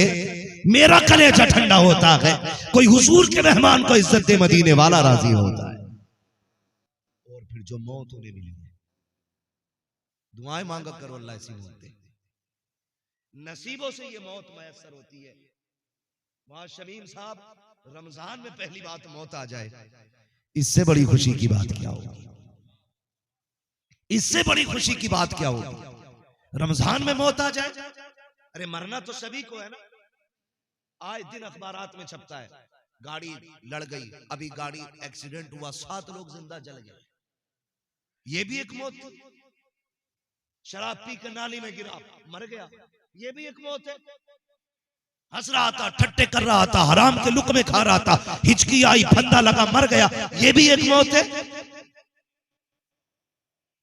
मेरा कलेजा ठंडा होता है, कोई हुजूर के मेहमान को इज्जत दे, मदीने वाला राजी होता है। और फिर जो मौत होने मिली है, दुआएं मांगा करो अल्लाह ऐसी मौत दे। नसीबों से ये मौत मैसर होती है। वहां शमीम साहब, रमजान में पहली बात मौत आ जाए, इससे बड़ी खुशी की बात क्या होगी? इससे बड़ी खुशी की बात क्या होगी? रमजान में मौत आ जाए। अरे मरना तो सभी को है ना, आए दिन अखबारात में छपता है, गाड़ी लड़ गई, अभी गाड़ी एक्सीडेंट हुआ, 7 लोग जिंदा जल गए, ये भी एक मौत थी। शराब पी के नाली में गिरा, मर गया, ये भी एक मौत है। हंस रहा था, ठट्टे कर रहा था, हराम के लुक़मे खा रहा था, हिचकी आई, फंदा लगा, मर गया, ये भी एक मौत है।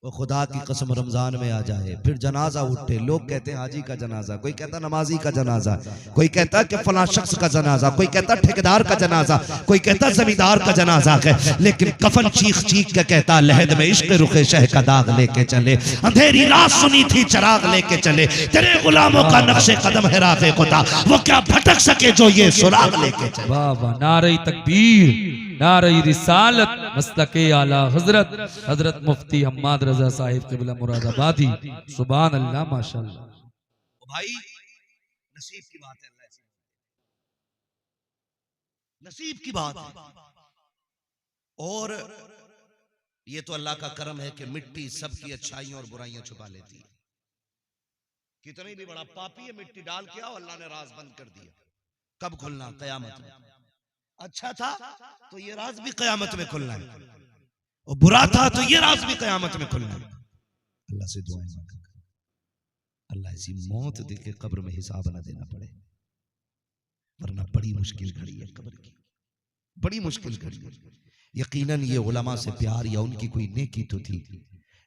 वो खुदा की कसम रमजान में आ जाए, फिर जनाजा उठे, लोग कहते हैं हाजी का जनाजा, कोई कहता नमाजी का जनाजा, कोई कहता कि फला शख्स का जनाजा, कोई कहता ठेकेदार का जनाजा, कोई कहता जमींदार का जनाजा है, लेकिन कफन चीख चीख के कहता लहद में इश्क रुखे शह का दाग लेके चले, अंधेरी रात सुनी थी चराग लेके चले, तेरे गुलामों का नक्शे कदम है राहे खुदा, वो क्या भटक सके जो ये सुराग लेके चले। वाह वाह, नारे तकबीर, नारे रिसालत, मसलके आला हजरत हजरत मुफ्ती हम्माद रजा साहिब क़िबला मुरादाबादी, सुभान अल्लाह, माशाअल्लाह। भाई नसीब की बात है, नसीब की बात है। और ये तो अल्लाह का करम है कि मिट्टी सबकी अच्छाइयों और बुराइयां छुपा लेती है। कितनी भी बड़ा पापी है, मिट्टी डाल के आओ, अल्लाह ने राज बंद कर दिया। कब खुलना? कयामत में। अच्छा था तो ये राज भी कयामत में खुलना है, और बुरा था तो ये राज भी कयामत में खुलना है। अल्लाह से दुआएं मांगा, अल्लाह ऐसी मौत दे के कब्र में हिसाब ना देना पड़े, वरना बड़ी मुश्किल घड़ी है कब्र की, बड़ी मुश्किल घड़ी है। यकीनन ये उलमा से प्यार या उनकी कोई नेकी तो थी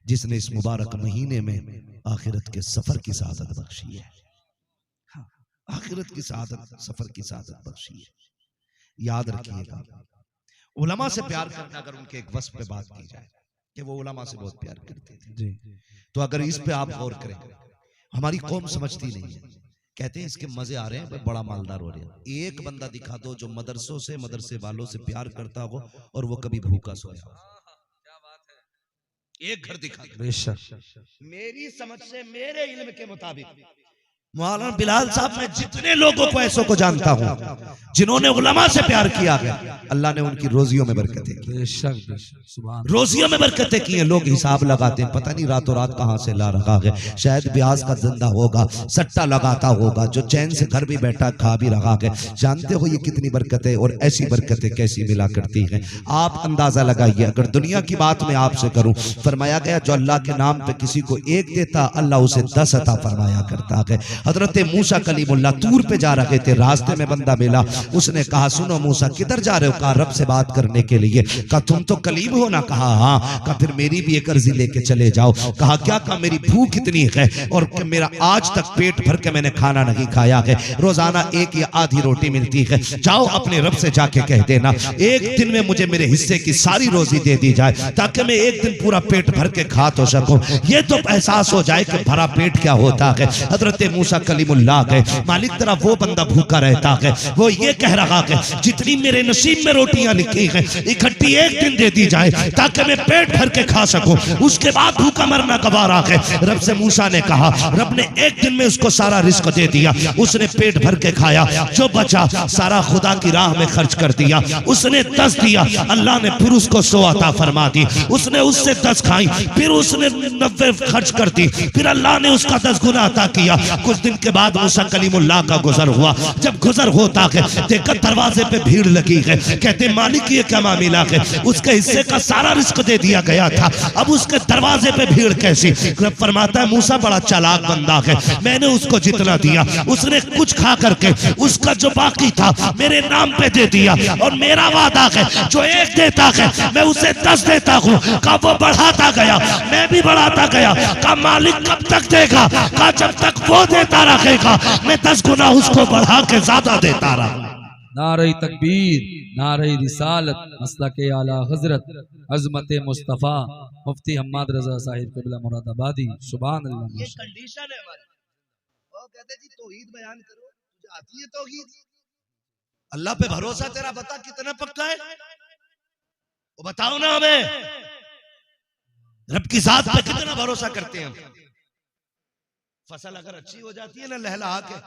जिसने इस मुबारक महीने में आखिरत के सफर की सादत बख्शी है। हाँ, आखिरत की सादत, सफर की सादत बख्शी है। याद रखिएगा, उलमा से प्यार करना, अगर उनके एक वस्फ पे बात की जाए कि वो उलमा से बहुत प्यार करते थे, तो अगर इस पे आप गौर करें, हमारी कौम समझती नहीं है, कहते हैं इसके मजे आ रहे हैं, बड़ा मालदार हो रहे हैं। एक बंदा दिखा दो जो मदरसों से, मदरसे वालों से प्यार करता हो और वो कभी भूखा सोया हो, एक घर दिखा दो। बेशक मेरी समझ से, मेरे इल्म के मुताबिक मौलाना बिलाल साहब, मैं जितने लोगों को ऐसों को जानता हूं जिन्होंने उलमा से प्यार किया है, अल्लाह ने उनकी रोजियों में बरकतें की। बेशक सुभान रोजियों में बरकतें की हैं। लोग हिसाब लगाते हैं, पता नहीं रातों रात कहां से ला रखा है। शायद ब्याज का धंधा होगा, सट्टा लगाता होगा, जो चैन से घर भी बैठा खा भी रहा है। जानते हो ये कितनी बरकतें, और ऐसी बरकतें कैसी मिला करती हैं, आप अंदाजा लगाइए। अगर दुनिया की बात मैं आपसे करूं, फरमाया गया जो अल्लाह के नाम पे किसी को एक देता, अल्लाह उसे 10 अता फरमाया करता है। हजरत मूसा कलीमुल्लाह तूर पे जा रहे थे, रास्ते में बंदा मिला, उसने कहा सुनो मूसा किधर जा रहे हो? कहा रब से बात करने के लिए। कहा तुम तो कलीम हो ना? कहा हाँ। कहा फिर मेरी भी एक अर्जी लेके चले जाओ। कहा क्या? कहा मेरी भूख इतनी है और मेरा आज तक पेट भर के मैंने खाना नहीं खाया है, रोजाना एक या आधी रोटी मिलती है। जाओ अपने रब से जाके कह देना एक दिन में मुझे मेरे हिस्से की सारी रोजी दे दी जाए, ताकि मैं एक दिन पूरा पेट भर के खा तो सकूं। ये तो एहसास हो जाए कि भरा पेट क्या होता है। हजरत मूसा कलीमुल्लाह गए, मालिक तेरा वो बंदा भूखा रहता है, वो ये कह रहा है जितनी मेरे नसीब में रोटियां लिखी हैं इकट्ठी एक दिन दे दी जाए, ताकि मैं पेट भर के खा सकूं, उसके बाद भूखा मरना गवारा है। रब से मूसा ने कहा, रब ने एक दिन में उसको सारा रिस्क दे दिया, उसने पेट भर के खाया, जो बचा सारा खुदा की राह में खर्च कर दिया। उसने 10 दिया, अल्लाह ने फिर उसको 100 अता फरमा दी। उसने उससे 10 खाई, फिर उसने 90 खर्च कर दी, फिर अल्लाह ने उसका 10 गुना अता किया। कुछ दिन के बाद मूसा कलीमुल्लाह का गुजर हुआ। जब गुजर होता है, देखा दरवाजे पे भीड़ लगी है, कहते मालिक ये क्या मामला है? उसके हिस्से का सारा रिस्क दे दिया गया था, अब उसके दरवाजे पे भीड़ कैसी? रब फरमाता है मूसा बड़ा चालाक बंदा है, मैंने उसको जितना दिया उसने कुछ खा करके उसका जो बाकी था मेरे नाम पे दे दिया, और मेरा वादा है जो एक देता है मैं उसे 10 देता हूँ। का वो बढ़ाता गया, मैं भी बढ़ाता गया। का मालिक कब तक देगा? का जब तक वो देता रहेगा मैं 10 गुना उसको बढ़ा के ज्यादा देता रहा। नारे तकबीर, नारे रिसालत, मसलके आला हजरत, अजमत मुस्तफ़ा मुफ्ती हम्माद रजा साहिब क़िबला मुरादाबादी। सुभान अल्लाह। ये कंडीशन है हमारी। वो कहते जी तौहीद बयान करो, तुझे आती है तौहीद? अल्लाह पे भरोसा तेरा बता कितना पक्का है, वो बताओ ना हमें। रब की जात पे कितना भरोसा करते हैं हम? फसल अगर अच्छी हो जाती है ना लहलहा के,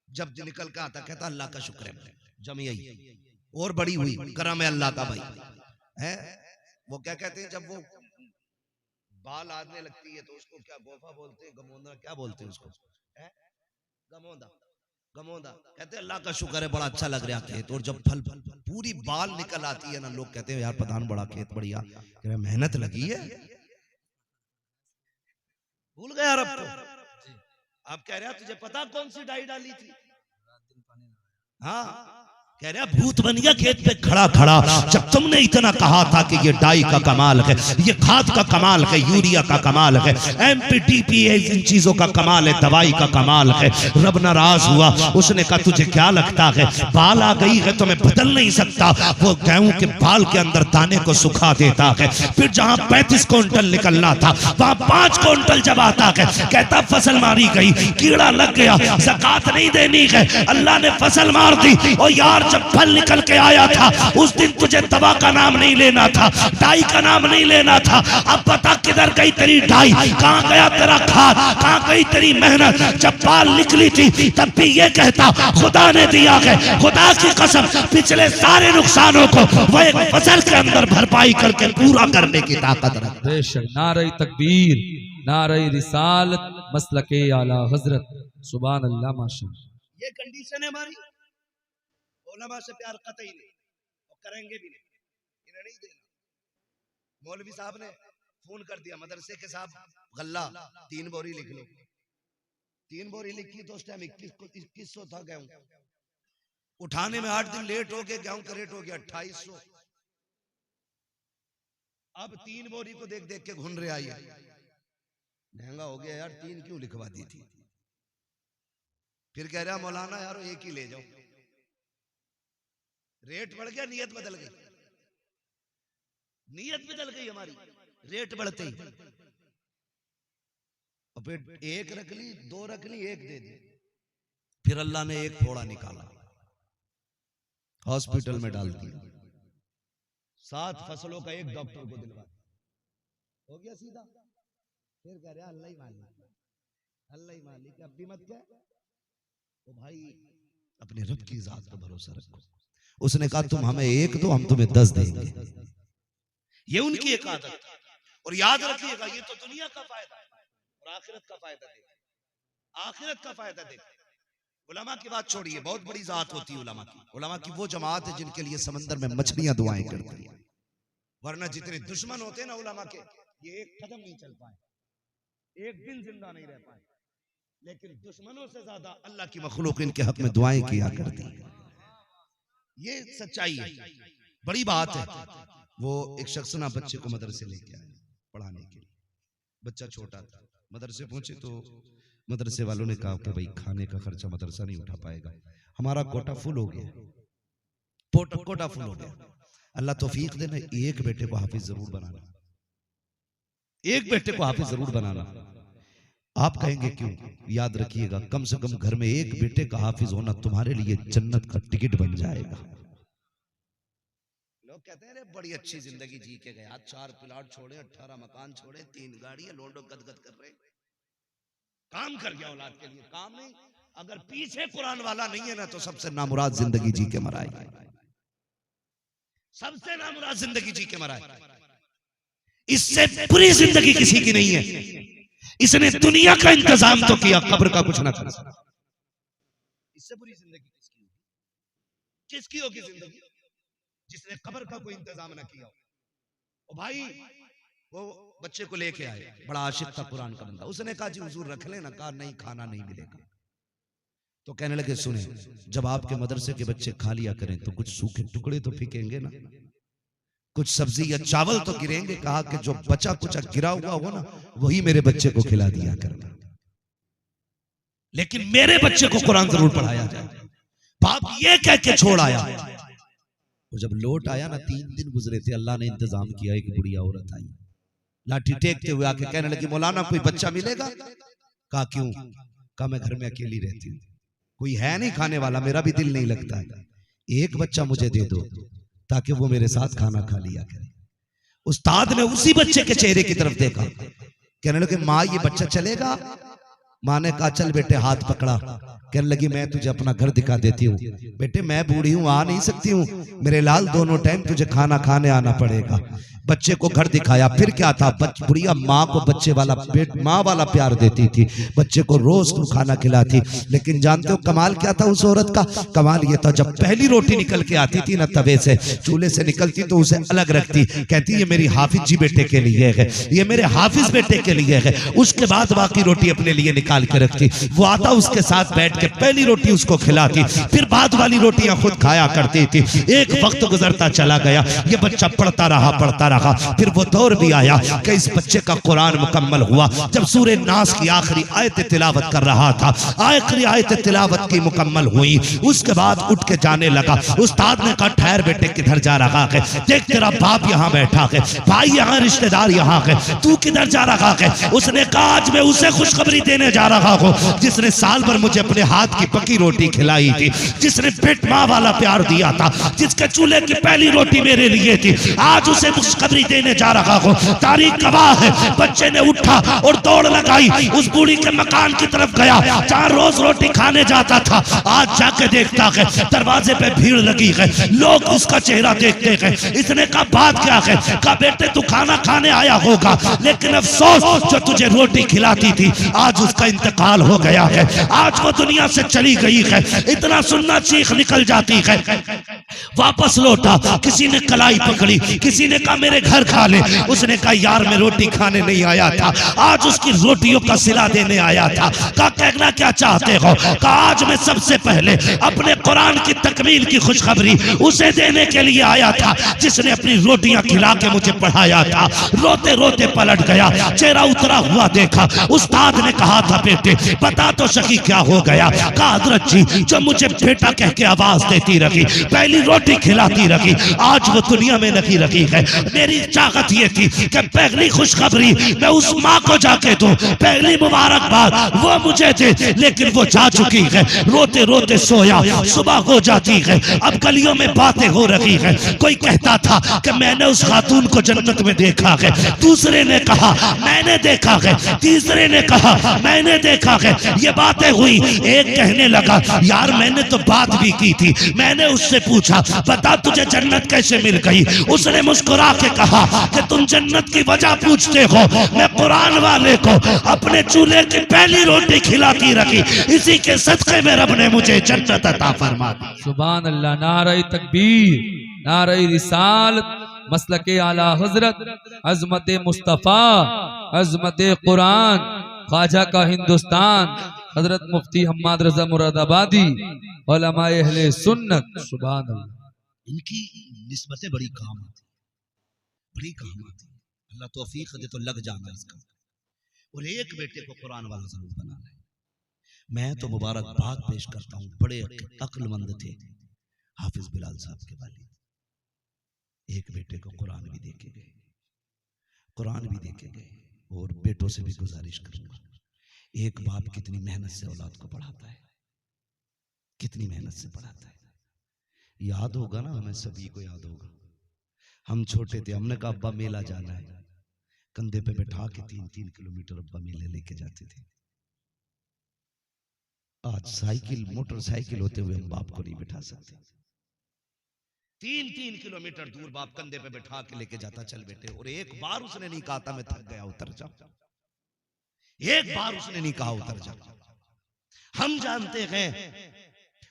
जब निकल के आता कहता अल्लाह का शुक्र है, जम यही और बड़ी हुई करम है अल्लाह का। भाई है वो क्या कहते हैं, जब वो बाल आने लगती है तो उसको क्या गोफा बोलते हैं, गमोदा क्या बोलते हैं उसको? है गमोदा। गमोदा कहते हैं अल्लाह का शुक्र है बड़ा अच्छा लग रहा खेत। और जब फल पूरी बाल निकल आती है ना, लोग कहते हैं यार प्रधान बड़ा खेत बढ़िया, मेहनत लगी है। भूल गया रब को। आप कह रहे हैं तुझे पता कौन सी डाई डाली थी? हाँ कह रहा भूत बन गया खेत पे खड़ा खड़ा, जब तुमने इतना कहा था कि ये डाई का कमाल है, ये खाद का कमाल है, यूरिया का कमाल है, एमपीटीपीए इन चीजों का कमाल है, दवाई का कमाल है। रब नाराज हुआ, उसने कहा तुझे क्या लगता है बाल आ गई है तो मैं बदल नहीं सकता? वो गेहूं के बाल के अंदर दाने को सुखा देता है, फिर जहां 35 क्विंटल निकलना था वहां 5 क्विंटल जब आता है, कहता फसल मारी गई, कीड़ा लग गया, ज़कात नहीं देनी है, अल्लाह ने फसल मार दी। और यार जब फल निकल के आया था उस दिन तुझे दवा का नाम नहीं लेना था, डाई का नाम नहीं लेना था। अब बता किधर गई तेरी डाई, कहां गया तेरा खाद, कहां गई तेरी मेहनत? जब बाल निकली थी तब भी ये कहता खुदा ने दिया है, खुदा की कसम पिछले सारे नुकसानों को वो एक फसल के अंदर भरपाई करके पूरा करने की ताकत रखता। बेशक नारे तकबीर, नारे रिसालत, मसलके आला हजरत। सुभान अल्लाह माशाअल्लाह। ये कंडीशन है हमारी। उलमा से प्यार कतई नहीं और करेंगे भी नहीं, इन्हें नहीं देना। मौलवी साहब ने फोन कर दिया मदरसे के साहब गल्ला 3 बोरी लिख लो। 3 बोरी लिखी तो उस टाइम 2100 था गेहूं, उठाने में 8 दिन लेट हो गए, गेहूं का रेट हो गया 2800। अब 3 बोरी को देख देख के घूम रहे आई, महंगा हो गया यार, 3 क्यों लिखवा दी थी? फिर कह रहा मौलाना यार एक ही ले जाओ। रेट बढ़ गया, नियत बदल गई, नियत बदल गई हमारी रेट बढ़ते ही। और फिर 1 रख ली, 2 रख ली, 1 दे दी। फिर अल्लाह ने एक फोड़ा निकाला, हॉस्पिटल में डाल दिया, 7 फसलों का एक डॉक्टर को दिलवा, हो गया सीधा। फिर कह रहा अल्लाह ही मालिक, अल्लाह ही मालिक है, अब भी मत क्या। तो भाई अपने रब की जात पर भरोसा रखो। उसने कहा तुम हमें एक दो, हम तुम्हें 10 देंगे। ये उनकी एक आदत है। और याद रखिएगा ये तो दुनिया का फायदा है और आखिरत का फायदा देगा, आखिरत का फायदा देगा। उलमा की बात छोड़िए, बहुत बड़ी जात होती है उलमा की। उलमा की वो जमात है जिनके लिए समंदर में मछलियां दुआएं करती है, वरना जितने दुश्मन होते हैं ना उलमा के, ये एक कदम नहीं चल पाए, एक दिन जिंदा नहीं रह पाए। लेकिन दुश्मनों से ज्यादा अल्लाह की मखलूक इनके हक में दुआएं किया करती है। ये सच्चाई है, बड़ी बात है। वो एक शख्स ना बच्चे को मदरसे लेके आए पढ़ाने के लिए। बच्चा छोटा था, मदरसे पहुंचे तो मदरसे वालों ने कहा कि भाई खाने का खर्चा मदरसा नहीं उठा पाएगा, हमारा कोटा फुल हो गया, कोटा फुल हो गया। अल्लाह तौफीक देना, एक बेटे को हाफिज जरूर बनाना, एक बेटे को हाफिज जरूर बनाना। आप कहेंगे क्यों? याद रखिएगा कम से कम घर में एक बेटे का हाफिज होना तुम्हारे लिए जन्नत का टिकट बन जाएगा। लोग कहते हैं बड़ी अच्छी जिंदगी जी के गए, 4 प्लाट छोड़े, 18 मकान छोड़े, 3 गाड़ियां, लोंडो गदगद कर रहे, काम कर गया औलाद के लिए। काम नहीं, अगर पीछे कुरान वाला नहीं है ना तो सबसे नामुराद जिंदगी जी के मराए, सबसे नामुराद जिंदगी जी के मराए। इससे पूरी जिंदगी किसी की नहीं है। इसने दुनिया का इंतजाम तो किया, कब्र का कुछ ना कर सका। इससे बुरी जिंदगी किसकी होगी? किसकी होगी जिंदगी जिसने कब्र का कोई इंतजाम ना किया हो। भाई वो बच्चे को लेके आए, बड़ा आशिक था कुरान का बंदा। उसने कहा जी हुजूर रख लेना। कहा नहीं, खाना नहीं मिलेगा। तो कहने लगे सुने, जब आपके मदरसे के बच्चे खा लिया करें तो कुछ सूखे टुकड़े तो फेंकेंगे ना, कुछ सब्जी या चावल तो गिरेंगे। कहा कि जो बचा कुछ गिरा हुआ हो ना वही मेरे बच्चे को खिला दिया करना, लेकिन मेरे बच्चे को कुरान जरूर पढ़ाया जाए। बाप ये कह के छोड़ आया। वो जब लौट आया ना, 3 दिन गुजरे थे, अल्लाह ने इंतजाम किया। एक बुढ़िया औरत आई, लाठी टेकते हुए आके कहने लगी मौलाना कोई बच्चा मिलेगा? कहा क्यों? कहा मैं घर में अकेली रहती हूँ, कोई है नहीं खाने वाला, मेरा भी दिल नहीं लगता है, एक बच्चा मुझे दे दो ताकि वो मेरे साथ खाना खा लिया करे। उस्ताद ने उसी बच्चे के चेहरे की तरफ देखा, कहने लगे माँ ये बच्चा चलेगा? माँ ने कहा चल बेटे, हाथ पकड़ा। कहने लगी मैं तुझे अपना घर दिखा देती हूँ। बेटे मैं बूढ़ी हूँ, आ नहीं सकती हूँ, मेरे लाल दोनों टाइम तुझे खाना खाने आना पड़ेगा। बच्चे को घर दिखाया। फिर क्या था, बुढ़िया माँ को बच्चे वाला माँ वाला प्यार देती थी, बच्चे को रोज को खाना खिलाती। लेकिन जानते हो कमाल क्या था उस औरत का? कमाल ये था जब पहली रोटी निकल के आती थी ना तवे से, चूल्हे से निकलती तो उसे अलग रखती, कहती ये मेरी हाफिज जी बेटे के लिए है, ये मेरे हाफिज बेटे के लिए है। उसके बाद बाकी रोटी अपने लिए निकाल के रखती। वो आता उसके साथ बैठ के पहली रोटी उसको खिलाती, फिर बाद वाली रोटियां खुद खाया करती थी। एक वक्त गुजरता चला गया, ये बच्चा पढ़ता रहा। फिर वो दौर भी आया कि इस बच्चे का कुरान मुकम्मल हुआ। जब सूरे नास की आखिरी आयत तिलावत कर रहा था, आखिरी आयत तिलावत की मुकम्मल हुई, उसके बाद उठ के जाने लगा। उस्ताद ने कहा ठहर बेटे, किधर जा रहा है? देख तेरा बाप यहाँ बैठा है, भाई यहाँ, रिश्तेदार यहाँ है, तू किधर जा रहा है? उसने कहा आज मैं उसे खुशखबरी देने जा रहा हूँ जिसने साल भर मुझे अपने हाथ की पकी रोटी खिलाई थी, जिसने पेट माँ वाला प्यार दिया था, जिसके चूल्हे की पहली रोटी मेरे लिए थी। आज उसे खुशखबरी देने जा रहा हूँ। तारीख गवाह है, बच्चे ने उठा और दौड़ लगाई, उस बूढ़ी के मकान की तरफ गया जहाँ रोज रोटी खाने जाता था। आज जाके देखता है दरवाजे पे भीड़ लगी है, लोग उसका चेहरा देखते हैं। इसने कहा बात क्या है? कहा बेटे तू खाना खाने आया होगा, लेकिन अफसोस जो तुझे रोटी खिलाती थी आज उसका इंतकाल हो गया है, आज वो दुनिया से चली गई है। इतना सुनना चीख निकल जाती है। वापस लौटा, किसी ने कलाई पकड़ी, किसी ने कहा मेरे घर खा ले। उसने कहा यार मैं रोटी खाने नहीं आया था, आज उसकी रोटियों का सिला देने आया था। कहा कहना क्या चाहते हो? कहा आज मैं सबसे पहले अपने कुरान की तकमील की खुशखबरी उसे देने के लिए आया था जिसने अपनी रोटियां खिला के मुझे पढ़ाया था। रोते रोते पलट गया, चेहरा उतरा हुआ देखा। उस्ताद ने कहा था बेटे बता तो सकी क्या हो गया? कहा हजरत जी जो मुझे बेटा कह के आवाज देती रही, पहली रोटी रोटी खिलाती रखी, आज वो दुनिया में नहीं रखी है। मेरी चाहत ये थी कि पहली खुशखबरी मैं उस माँ को जाके दूं, पहली मुबारकबाद वो मुझे दे, लेकिन वो जा चुकी है। रोते रोते सोया, सुबह हो जाती है। अब गलियों में बातें हो रही है। कोई कहता था कि मैंने उस खातून को जन्नत में देखा है, दूसरे ने कहा मैंने देखा है, तीसरे ने कहा मैंने देखा है। ये बातें हुई। एक कहने लगा यार मैंने तो बात भी की थी। मैंने उससे पूछा बता तुझे जन्नत कैसे मिल गई। उसने मुस्कुरा के कहा कि तुम जन्नत की वजह पूछते हो, मैं कुरान वाले को अपने चूल्हे की पहली रोटी खिलाती रखी, इसी के सदके में रब ने मुझे जन्नत अता फरमा दी। सुभान अल्लाह। नारे तकबीर, नारे रिसालत, मसलके आला हजरत, अजमत मुस्तफ़ा, अजमत कुरान, ख्वाजा का हिंदुस्तान, हजरत मुफ्ती हम्माद रजा मुरादाबादी, उलमाए अहले सुन्नत। सुभान अल्लाह। इनकी निस्बतें बड़ी काम आती, बड़ी काम आती। अल्लाह तौफीक दे तो लग जाना इसका। और एक बेटे को कुरान वाला जरूर बनाना है। मैं तो मुबारकबाद पेश करता हूँ, बड़े अक्लमंद थे हाफिज बिलाल साहब के वालिद। एक बेटे को कुरान भी देके गए, कुरान भी देके गए। और बेटों से भी गुजारिश करूंगा, एक बाप कितनी मेहनत से औलाद को पढ़ाता है, कितनी मेहनत से पढ़ाता है। याद होगा ना, हमें सभी को याद होगा, हम छोटे थे, हमने कहा अब्बा मेला जाना है, कंधे पे बैठा के 3-3 किलोमीटर अब्बा मेले लेके जाते थे। आज साइकिल मोटरसाइकिल होते हुए हम बाप को नहीं बैठा सकते। 3-3 किलोमीटर दूर बाप कंधे पे बैठा के लेके जाता, चल बेटे। और एक बार उसने नहीं कहा था मैं थक गया उतर जा, एक बार उसने नहीं कहा उतर जा। हम जानते हैं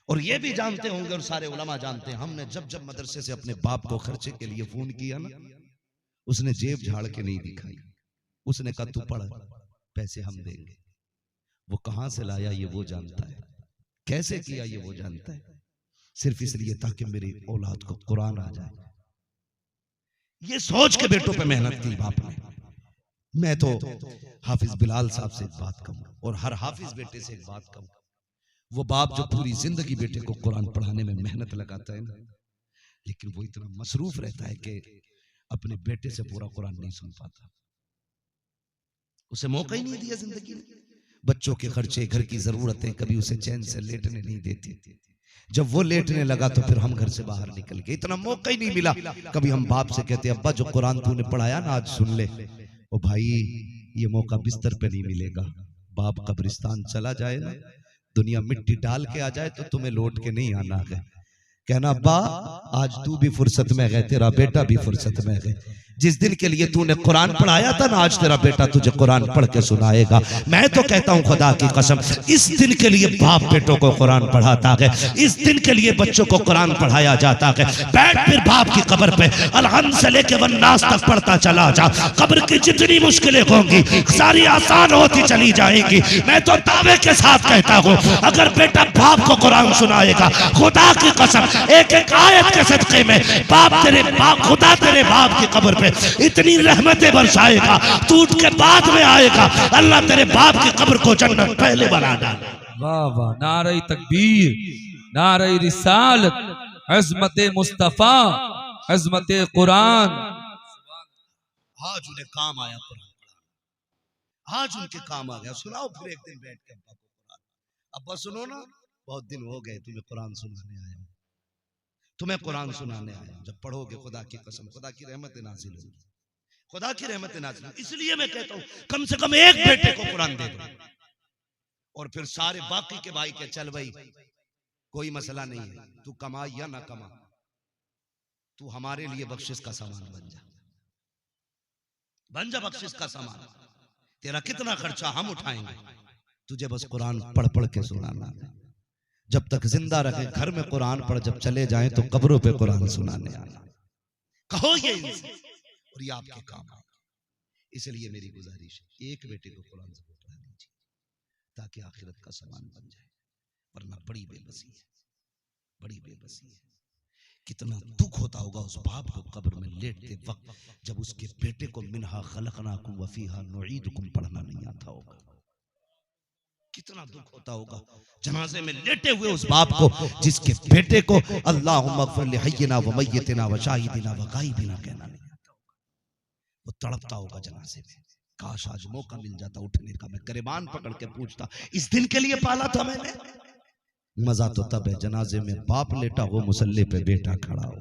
और ये भी जानते होंगे और सारे उलमा जानते हैं, हमने जब जब मदरसे से अपने बाप को खर्चे के लिए फोन किया ना, उसने जेब झाड़ के नहीं दिखाई। उसने कहा तू पढ़, पैसे हम देंगे। वो कहां से लाया ये वो जानता है, कैसे किया ये वो जानता है, सिर्फ इसलिए ताकि मेरी औलाद को कुरान आ जाए। ये सोच के बेटों पे मेहनत की बाप ने। मैं तो हाफिज बिलाल साहब से एक बात कहूँ और हर हाफिज बेटे से एक बात कहूँ, वो बाप जो पूरी जिंदगी बेटे को कुरान पढ़ाने में मेहनत लगाता है ना, लेकिन वो इतना मसरूफ रहता है कि अपने बेटे से पूरा कुरान नहीं सुन पाता। उसे मौका ही नहीं दिया जिंदगी में। बच्चों के खर्चे, घर की जरूरतें कभी उसे चैन से लेटने नहीं देती। जब वो लेटने लगा तो फिर हम घर से बाहर निकल गए, इतना मौका ही नहीं मिला। कभी हम बाप से कहते अब्बा जो कुरान तूने पढ़ाया ना आज सुन ले। ओ भाई ये मौका बिस्तर पे नहीं मिलेगा। बाप कब्रिस्तान चला जाए ना, दुनिया मिट्टी डाल के आ जाए तो तुम्हें लौट के नहीं आना है। कहना अब्बा आज तू भी फुर्सत में है, तेरा बेटा भी फुर्सत में है। जिस दिन के लिए तूने कुरान पढ़ाया था ना, आज तेरा बेटा तुझे कुरान पढ़ के सुनाएगा। मैं तो कहता हूँ खुदा की कसम, इस दिन के लिए बाप बेटों को कुरान पढ़ाता है, इस दिन के लिए बच्चों को कुरान पढ़ाया जाता है। बैठ फिर बाप की कब्र पे अलहम्द से लेके वन्नास तक पढ़ता चला जा। कब्र की जितनी मुश्किलें होंगी सारी आसान होती चली जाएंगी। मैं तो दावे के साथ कहता हूँ, अगर बेटा बाप को कुरान सुनाएगा, खुदा की कसम एक एक आयत के सदके में खुदा तेरे बाप की कब्र पे इतनी रहमतें बरसाएगा, टूट के बाद में आएगा। अल्लाह तेरे बाप की कब्र को जन्नत पहले बना डाले। वाह वाह, नारे तकबीर, नारे रिसालत, अज़मत मुस्तफ़ा, अज़मत कुरान। आज उन्हें काम आया कुरान, आज उनके काम आ गया। सुनाओ फिर एक दिन बैठ के अब्बा को कुरान। अब्बा सुनो ना, बहुत दिन हो गए तुम्हें कुरान सुनाने आया, तुम्हें कुरान सुनाने आया। जब पढ़ोगे खुदा की कसम खुदा की रहमत नाजिल होगी, खुदा की रहमत नाजिल होगी। इसलिए मैं कहता हूँ कम से कम एक बेटे को कुरान दे दो और फिर सारे बाकी के भाई के चल भाई कोई मसला नहीं है, तू कमा या ना कमा, तू हमारे लिए बख्शिश का सामान बन जा बख्शिश का सामान। तेरा कितना खर्चा हम उठाएंगे, तुझे बस कुरान पढ़ पढ़ के सुनाना। जब तक जिंदा रहे घर में कुरान पढ़, जब चले जाएं तो कब्रों पे कुरान सुनाने आना। कहो ये इनसे और ये आपके काम आएगा। इसलिए मेरी गुजारिश है एक बेटे को कुरान से पढ़ा दीजिए ताकि आखिरत का सामान बन जाए, वरना बड़ी बेबसी है, बड़ी बेबसी है। कितना दुख होता होगा उस बाप को कब्र में लेटते वक्त जब उसके बेटे को मिन्हा खलकनाकुम व फीहा नुईदुकुम पढ़ना नहीं आता होगा। कितना दुख होता होगा जनाजे में लेटे हुए उस बाप को जिसके बेटे को अल्लाहुम्मा ग़फ़िर लिहय्यिना व मय्यितिना व शाहिदिना व गायबिना कहना नहीं आता होगा। वो तड़पता होगा जनाजे में, काश आज मौका मिल जाता उठने का, मैं गिरबान पकड़ के पूछता इस दिन के लिए पाला था मैंने। मजा तो तब है जनाजे में बाप लेटा हो, मुसल्ले पे बेटा खड़ा हो,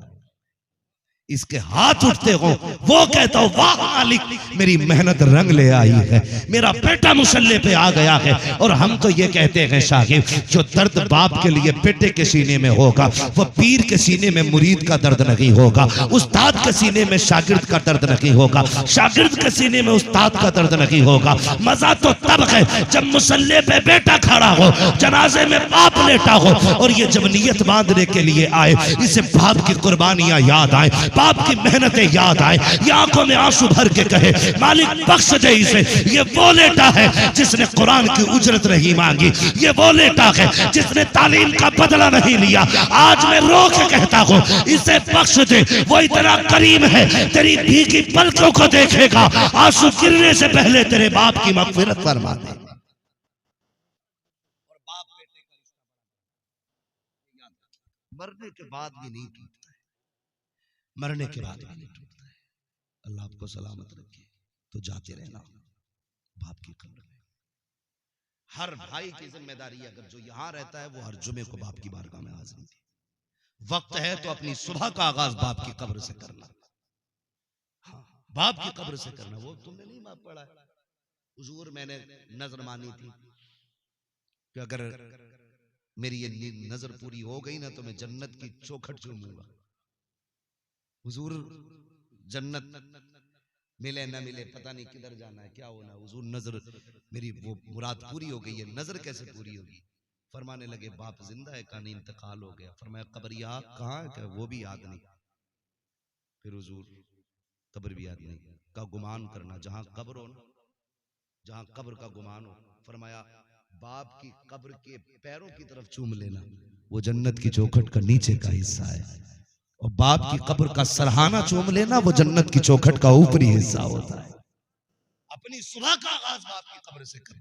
इसके हाथ उठते हो, वो कहता हो वाह मालिक मेरी मेहनत रंग ले आई है, मेरा बेटा मुसल्ले पे आ गया है। और हम तो ये कहते हैं शागिर्द, जो दर्द बाप के लिए बेटे के सीने में होगा वो पीर के सीने में मुरीद का दर्द नहीं होगा, उस्ताद के सीने में शागिर्द का दर्द नहीं होगा, शागिर्द के सीने में उस्ताद का दर्द नहीं होगा। मजा तो तब है जब मुसल्ले पे बेटा खड़ा हो, जनाजे में बाप लेटा हो, और ये जब नियत बांधने के लिए आए, इसे बाप की कुर्बानियां याद आए, बाप की मेहनतें याद आए, ये आंखों में आंसू भर के कहे मालिक बख्श दे इसे। ये वो लेटा है जिसने कुरान की उजरत नहीं मांगी, ये वो लेटा है जिसने तालीम का बदला नहीं लिया। आज मैं रो के कहता हूँ इसे बख्श दे, वो इतना करीम है, तेरी भीगी पलकों को देखेगा, आंसू गिरने से पहले तेरे बाप की मग़फ़िरत फरमा दे। और बाप बेटे का रिश्ता मरने के बाद भी नहीं टूटता है, मरने के बाद भी नहीं टूटता है। अल्लाह आपको सलामत रखे। तो जाते रहना बाप की कब्र में। हर भाई की जिम्मेदारी अगर जो यहाँ रहता है वो हर जुमे को बाप की बारगाह में हाजिर है। वक्त है तो अपनी सुबह का आगाज बाप की कब्र से करना। हाँ, बाप की कब्र से करना। वो तुमने नहीं माफ पड़ा है हुजूर, मैंने नजर मानी थी कि अगर मेरी ये नजर पूरी हो गई ना तो मैं जन्नत की चौखट चूमूंगा। हुजूर जन्नत मिले न मिले पता नहीं किधर जाना है, क्या होना है। हुजूर नजर मेरी वो मुराद पूरी हो गई है। नजर कैसे पूरी होगी? फरमाने लगे बाप जिंदा है, कहानी इंतकाल हो गया। फरमाया कब्र याद कहाँ है? वो भी याद नहीं। फिर हुजूर कब्र भी याद नहीं का गुमान करना, जहां कब्र हो ना, जहां कब्र का गुमान हो। फरमाया बाप की कब्र के पैरों की तरफ चूम लेना, वो जन्नत की चौखट का नीचे का हिस्सा है। और बाप की कब्र का सरहाना चूम लेना, वो जन्नत की चौखट का ऊपरी हिस्सा होता है। अपनी सुबह का आगाज बाप की कब्र से कर।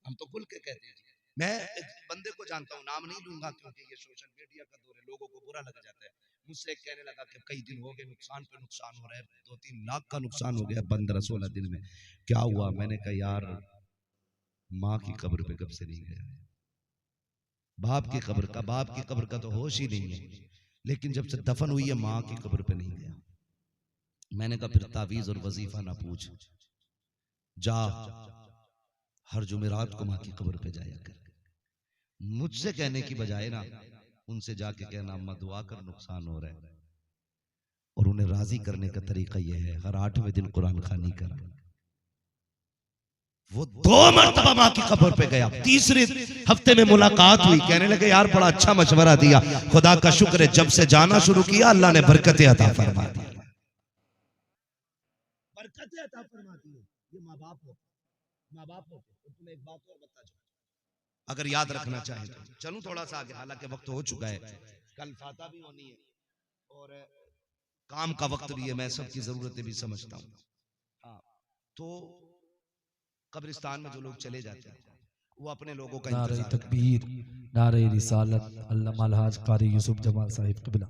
हम तो खुल के कहते हैं। मैं एक बंदे को जानता हूँ, नाम नहीं लूंगा क्योंकि ये सोशल मीडिया का दौर है, लोगों को बुरा लग जाता है। मुझसे कहने लगा कि कई दिन हो गए नुकसान पे नुकसान हो रहा है, 2-3 लाख का नुकसान हो गया 15-16 दिन में। क्या हुआ? मैंने कहा यार माँ की कब्र पे कब से नहीं गया, बाप की कब्र का तो होश ही नहीं है। लेकिन जब से दफन हुई है माँ की कब्र पे नहीं गया। मैंने कहा फिर तावीज और वजीफा ना पूछ, जा हर जुमेरात को माँ की कब्र पे जाया कर। मुझसे कहने की बजाय ना उनसे जाके कहना अम्मा दुआ कर नुकसान हो रहा है। और उन्हें राजी करने का तरीका यह है हर 8वें दिन कुरान खानी करा। वो 2 मरतबा माँ की कब्र पे गया। तीसरे हफ्ते में मुलाकात हुई, कहने लगे यार बड़ा अच्छा मशवरा दिया, खुदा का शुक्र है जब से जाना शुरू किया अल्लाह ने बरकतें अता फरमा दी। बरकतें अता फरमा दी। ये माँ बाप हो। तो तुम्हें एक बात और बता दूं, अगर याद रखना चाहे तो चलूं थोड़ा सा आगे, हालांकि वक्त हो चुका है, कल फाता भी होनी है और काम का वक्त भी है, मैं सबकी जरूरतें भी समझता हूँ। हाँ, तो कब्रिस्तान में जो लोग चले जाते हैं वो अपने लोगों का नारे इंतजार तकबीर, नारे रिसालत, अल्लामा अलहाज कारी यूसुफ जमाल साहिब क़िबला।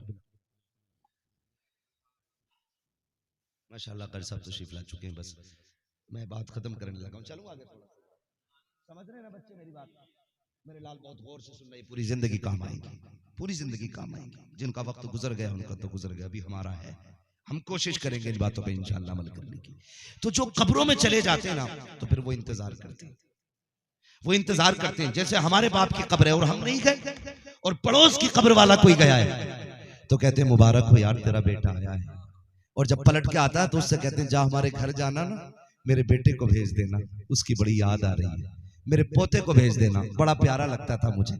माशाल्लाह कर सब तशरीफ ला चुके हैं। बस मैं बात खत्म करने लगा हूँ, चलूँ आगे थोड़ा। समझ रहे हैं ना बच्चे मेरी बात? मेरे लाल बहुत गौर से सुन रहे, पूरी जिंदगी काम आएगी, पूरी जिंदगी काम आएगी। जिनका वक्त गुजर गया उनका तो गुजर गया, अभी हमारा है। हम कोशिश करेंगे इन बातों पे इंशाअल्लाह अमल करने की। तो जो कब्रों में चले जाते हैं ना तो फिर वो इंतजार करते हैं, वो इंतजार करते हैं। जैसे हमारे बाप की कब्र है और हम नहीं गए और पड़ोस की कब्र वाला कोई गया है तो कहते हैं मुबारक हो यार तेरा बेटा आया है। और जब पलट के आता है तो उससे कहते हैं जा हमारे घर जाना ना, मेरे बेटे को भेज देना, उसकी बड़ी याद आ रही है। मेरे पोते को भेज देना, बड़ा प्यारा लगता था मुझे।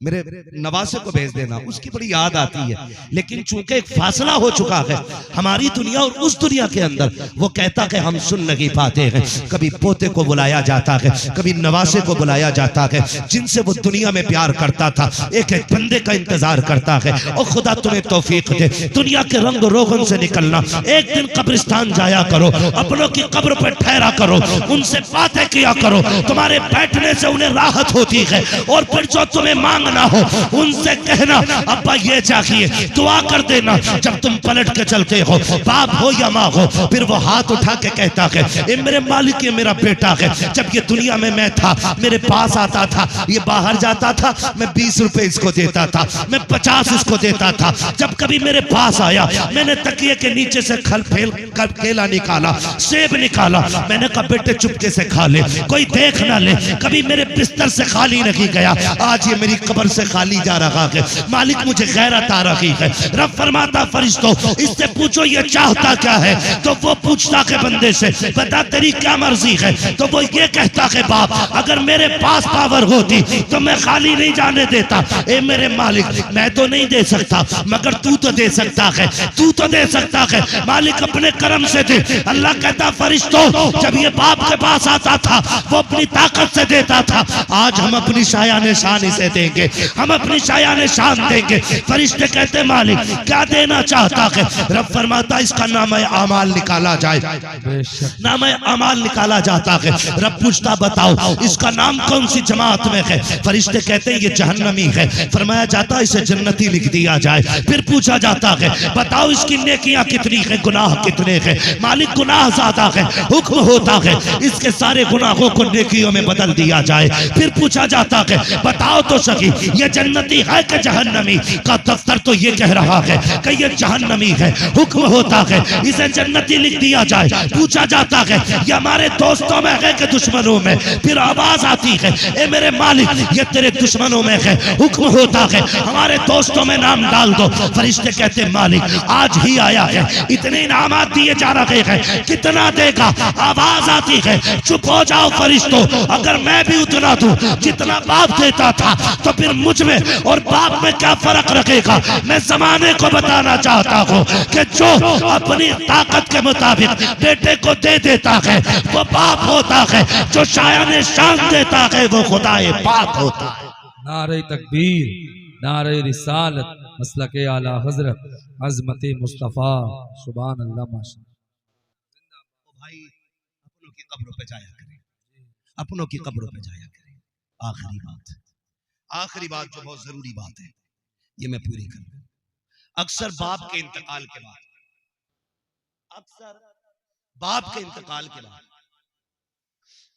मेरे नवासे को भेज देना, उसकी बड़ी याद आती है। लेकिन चूंकि एक फासला हो चुका है हमारी दुनिया और उस दुनिया के अंदर, वो कहता है हम सुन नहीं पाते हैं। कभी पोते को बुलाया जाता है, कभी नवासे को बुलाया जाता है, जिनसे वो दुनिया में प्यार करता था। एक एक बंदे का इंतजार करता है। और खुदा तुम्हें तौफीक दे, दुनिया के रंग रोगन से निकलना। एक दिन कब्रिस्तान जाया करो, अपनों की कब्र पर ठहरा करो, उनसे बातें किया करो। तुम्हारे बैठने से उन्हें राहत होती है। और फिर जो तुम्हें मांगना हो उनसे कहना अब्बा ये चाहिए, दुआ कर देना। जब तुम पलट के चलते हो, बाप हो या माँ हो, फिर वो हाथ उठा के कहता है ये मेरे मालिक, ये मेरा बेटा है। जब ये दुनिया में मैं था, मेरे पास आता था, ये बाहर जाता था, मैं 20 रुपए इसको देता था, मैं 50 इसको देता था। जब कभी मेरे पास आया, मैंने तकिए के नीचे से केला निकाला, सेब निकाला, मैंने कहा बेटे चुपके से खा ले, कोई देख ना ले। कभी मेरे बिस्तर से खाली नहीं गया, आज ये मेरी कब्र से खाली जा रहा है। मालिक मुझे गैरत आ रही है। रब फरमाता फरिश्तों इससे पूछो ये चाहता क्या है। तो वो पूछता है बंदे से बता तेरी क्या मर्जी है। तो वो ये कहता है बाप अगर मेरे पास पावर होती तो मैं खाली नहीं जाने देता। ए मेरे मालिक मैं तो नहीं दे सकता, मगर तू तो दे सकता है, तू तो दे सकता है। मालिक अपने करम से दे। अल्लाह कहता फरिश्तों जब ये बाप के पास आता था वो अपनी ताकत से देता था, आज हम अपनी शायान शान इसे देंगे, हम अपनी शायान शान देंगे। फरिश्ते कहते मालिक क्या देना चाहता है। रब फरमाता इसका नाम अमाल निकाला जाए, नाम अमाल निकाला जाता है। रब पूछता बताओ इसका नाम कौन सी जमात में है। फरिश्ते कहते हैं ये जहन्नमी है। फरमाया जाता इसे जन्नती लिख दिया जाए। फिर पूछा जाता है बताओ इसकी नेकियां कितनी है, गुनाह कितने हैं। मालिक गुनाह ज्यादा है, हुक्म होता है इसके सारे गुनाहों को नेकियों में बदल दिया जाए। फिर पूछा जाता है बताओ तो सही ये जन्नती है कि जहन्नमी। का दफ्तर तो ये कह रहा है कि ये जहन्नमी है। हुक्म होता है इसे जन्नती लिख दिया जाए। पूछा जाता है ये हमारे दोस्तों में है कि दुश्मनों में। फिर आवाज आती है ए मेरे मालिक ये तेरे दुश्मनों में है। हुक्म होता है हमारे दोस्तों में नाम डाल दो। फरिश्ते कहते मालिक आज ही आया है, इतने इनामात दिए जा रहे हैं, कितना देगा। आवाज आती है चुप हो जाओ फरिश्तों, अगर मैं भी उतना दूं जितना बाप देता था तो फिर मुझ में और बाप में क्या फर्क रखेगा। मैं जमाने को बताना चाहता हूँ कि जो अपनी ताकत के मुताबिक बेटे को दे देता है वो बाप होता है, जो शायान शान देता है वो खुदाए पाक होता है। नारे तकबीर, नारे रिसालत, मसलके आला हजरत, अजमत मुस्तफ़ा, सुभान अल्लाह माशाअल्लाह। भाई अपनों की कब्रों पे जाया करें, अपनों की कब्रों पे जाया करें। आखिरी बात जो बहुत जरूरी बात है ये मैं पूरी करूं। अक्सर बाप के इंतकाल के बाद,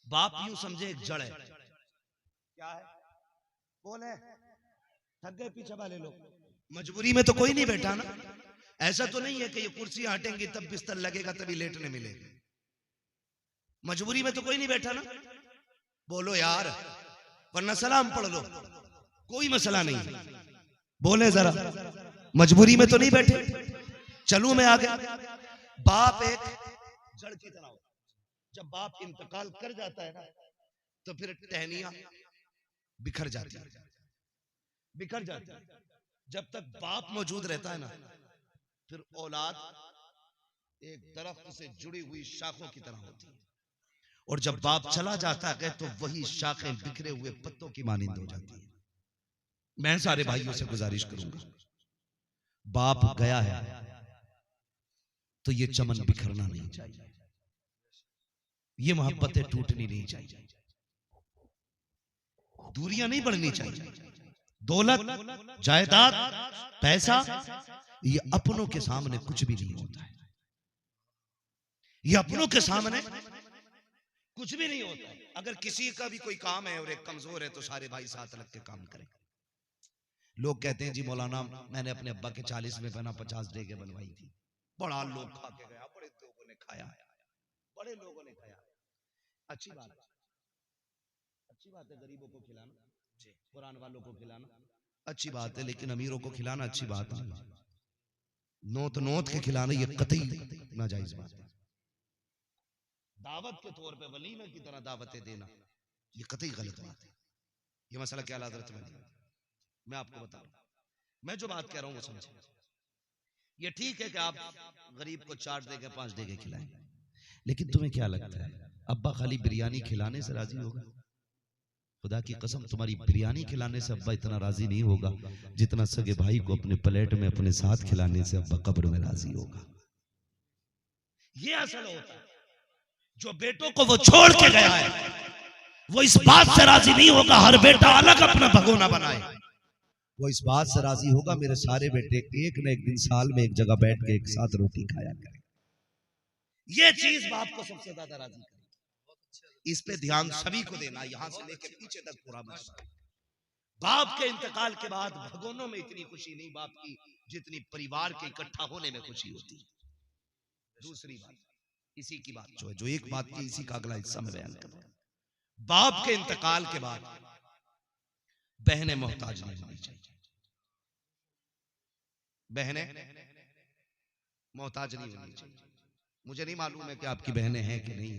बाप यूं समझे एक जड़ है। क्या है बोले थक गए पीछे वाले लोग। मजबूरी में तो कोई नहीं बैठा ना। ऐसा तो नहीं है कि ये कुर्सी हटेंगी तब बिस्तर लगेगा तभी लेटने मिलेगा। मजबूरी में तो कोई नहीं बैठा ना। बोलो यार, वरना सलाम पढ़ लो, कोई मसला नहीं। बोले जरा, मजबूरी में तो नहीं बैठे। चलूं मैं आगे। बाप एक जड़ की तरह होता है। जब बाप इंतकाल कर जाता है ना तो फिर टहनियां बिखर जाती है। जब तक बाप मौजूद रहता है ना फिर औलाद एक दरख्त से जुड़ी हुई शाखों की तरह होती है। और जब बाप चला जाता है तो वही शाखें बिखरे हुए पत्तों की मानिंद हो जाती है। मैं सारे भाइयों से गुजारिश करूंगा, बाप गया है तो ये चमन बिखरना नहीं चाहिए, ये मोहब्बतें टूटनी नहीं चाहिए, दूरियां नहीं बढ़नी चाहिए। दौलत, जायदाद, पैसा ये अपनों के सामने कुछ भी नहीं होता है। ये अपनों के सामने कुछ भी नहीं होता है। अगर किसी का भी कोई काम है और एक कमजोर है तो सारे भाई साथ लग के काम करें। लोग कहते हैं जी मौलाना मैंने अपने अब्बा के 40 में बना 50 डेगे बनवाई थी। बड़ा लोग खा के गया, बड़े लोगों ने खाया, बड़े लोगों ने खाया। अच्छी बात है गरीबों को खिलाना, कुरान वालों को खिलाना अच्छी बात है, लेकिन अमीरों को खिलाना अच्छी बात है। नोत के खिलाना ये कतई नाजायज बात है। दावत के तौर पे वलीमे की तरह दावतें देना ये कतई गलत बात है। ये मसला क्या हज़रत में मैं आपको बता रहा हूं। मैं जो बात कह रहा हूं वो समझे। ये ठीक है कि आप गरीब को 4 देगे 5 देगे खिलाएं, लेकिन तुम्हें क्या लगता है अब्बा खाली बिरयानी खिलाने से राजी होगा? खुदा की कसम तुम्हारी बिरयानी खिलाने से अब्बा इतना राजी नहीं होगा जितना सगे भाई को अपने प्लेट में अपने साथ खिलाने से अब्बा कब्र में राजी होगा। ये असल होता है। जो बेटों को वो छोड़ के गया है वो इस बात से राजी नहीं होगा हर बेटा अलग अपना भगोना बनाए। वो इस बात से राजी होगा मेरे सारे बेटे एक न एक दिन साल में एक जगह बैठ के एक साथ रोटी खाया करें। ये चीज बाप को सबसे ज्यादा राजी करे। इस पे ध्यान सभी को देना, यहां से लेकर पीछे तक पूरा मसला। बाप के इंतकाल के बाद भगोनों में इतनी खुशी नहीं बाप की जितनी परिवार के इकट्ठा होने में खुशी होती है। दूसरी बात, इसी की बात जो एक बात की इसी का अगला हिस्सा में बयान करूंगा। बाप के इंतकाल के बाद बहनें मोहताज नहीं होनी चाहिए। बहनें मोहताज नहीं होनी चाहिए। मुझे नहीं मालूम है कि आपकी बहनें हैं कि नहीं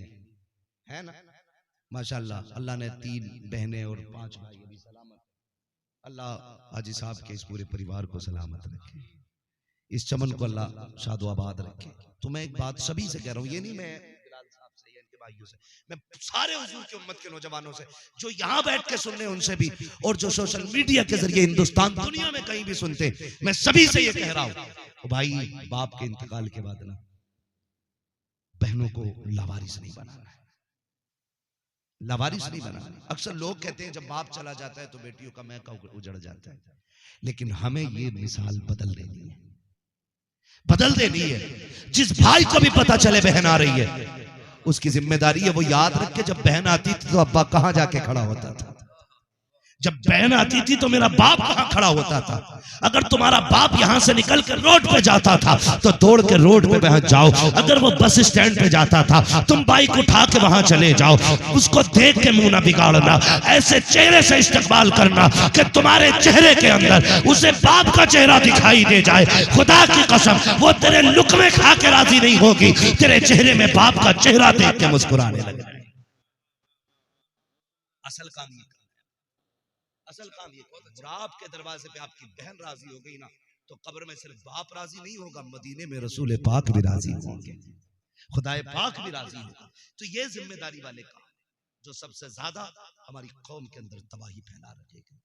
है ना? माशाअल्लाह, अल्लाह ने 3 बहनें और 5 भाई अभी सलामत। अल्लाह हाजी साहब के इस पूरे परिवार को सलामत रखे, इस चमन को अल्लाह शादो आबाद रखे। तो मैं एक बात सभी से कह रहा हूं, ये नहीं मैं बिलाल साहब से या इनके भाइयों से, मैं सारे हुजूर की उम्मत के नौजवानों से जो यहाँ बैठ के सुन रहे हैं उनसे भी, और जो सोशल मीडिया के जरिए हिंदुस्तान दुनिया में कहीं भी सुनते, मैं सभी से ये कह रहा हूं, भाई बाप के इंतकाल के बाद ना बहनों को लावारिस नहीं बनाना है, लावारिस नहीं बनाना। अक्सर लोग कहते हैं जब बाप चला जाता है तो बेटियों का महका उजड़ जाता है, लेकिन हमें ये मिसाल बदल देनी है, बदल देनी है। जिस भाई को भी पता चले बहन आ रही है, उसकी जिम्मेदारी है वो याद रखे जब बहन आती थी तो अब्बा कहां जाके खड़ा होता था, जब बहन आती थी तो मेरा बाप कहां खड़ा होता था। अगर तुम्हारा बाप यहां से निकल कर रोड पे जाता था तो दौड़ के रोड पे पहुंच जाओ। अगर वो बस स्टैंड पे जाता था तुम बाइक उठा के वहां चले जाओ। उसको देख के मुंह ना बिगाड़ना, ऐसे चेहरे से इस्तकबाल करना कि तुम्हारे चेहरे के अंदर उसे बाप का चेहरा दिखाई दे जाए। खुदा की कसम वो तेरे लुकमे खा के राजी नहीं होगी, तेरे चेहरे में बाप का चेहरा देख के मुस्कुराने लगे। असल काम ये, असल काम ये, और आपके दरवाजे पे आपकी बहन राजी हो गई ना तो कब्र में सिर्फ बाप राजी नहीं होगा, मदीने में रसूल पाक भी राजी होंगे, खुदाए पाक भी राजी होगा। तो ये जिम्मेदारी वाले काम जो सबसे ज्यादा हमारी कौम के अंदर तबाही फैला रखेगा।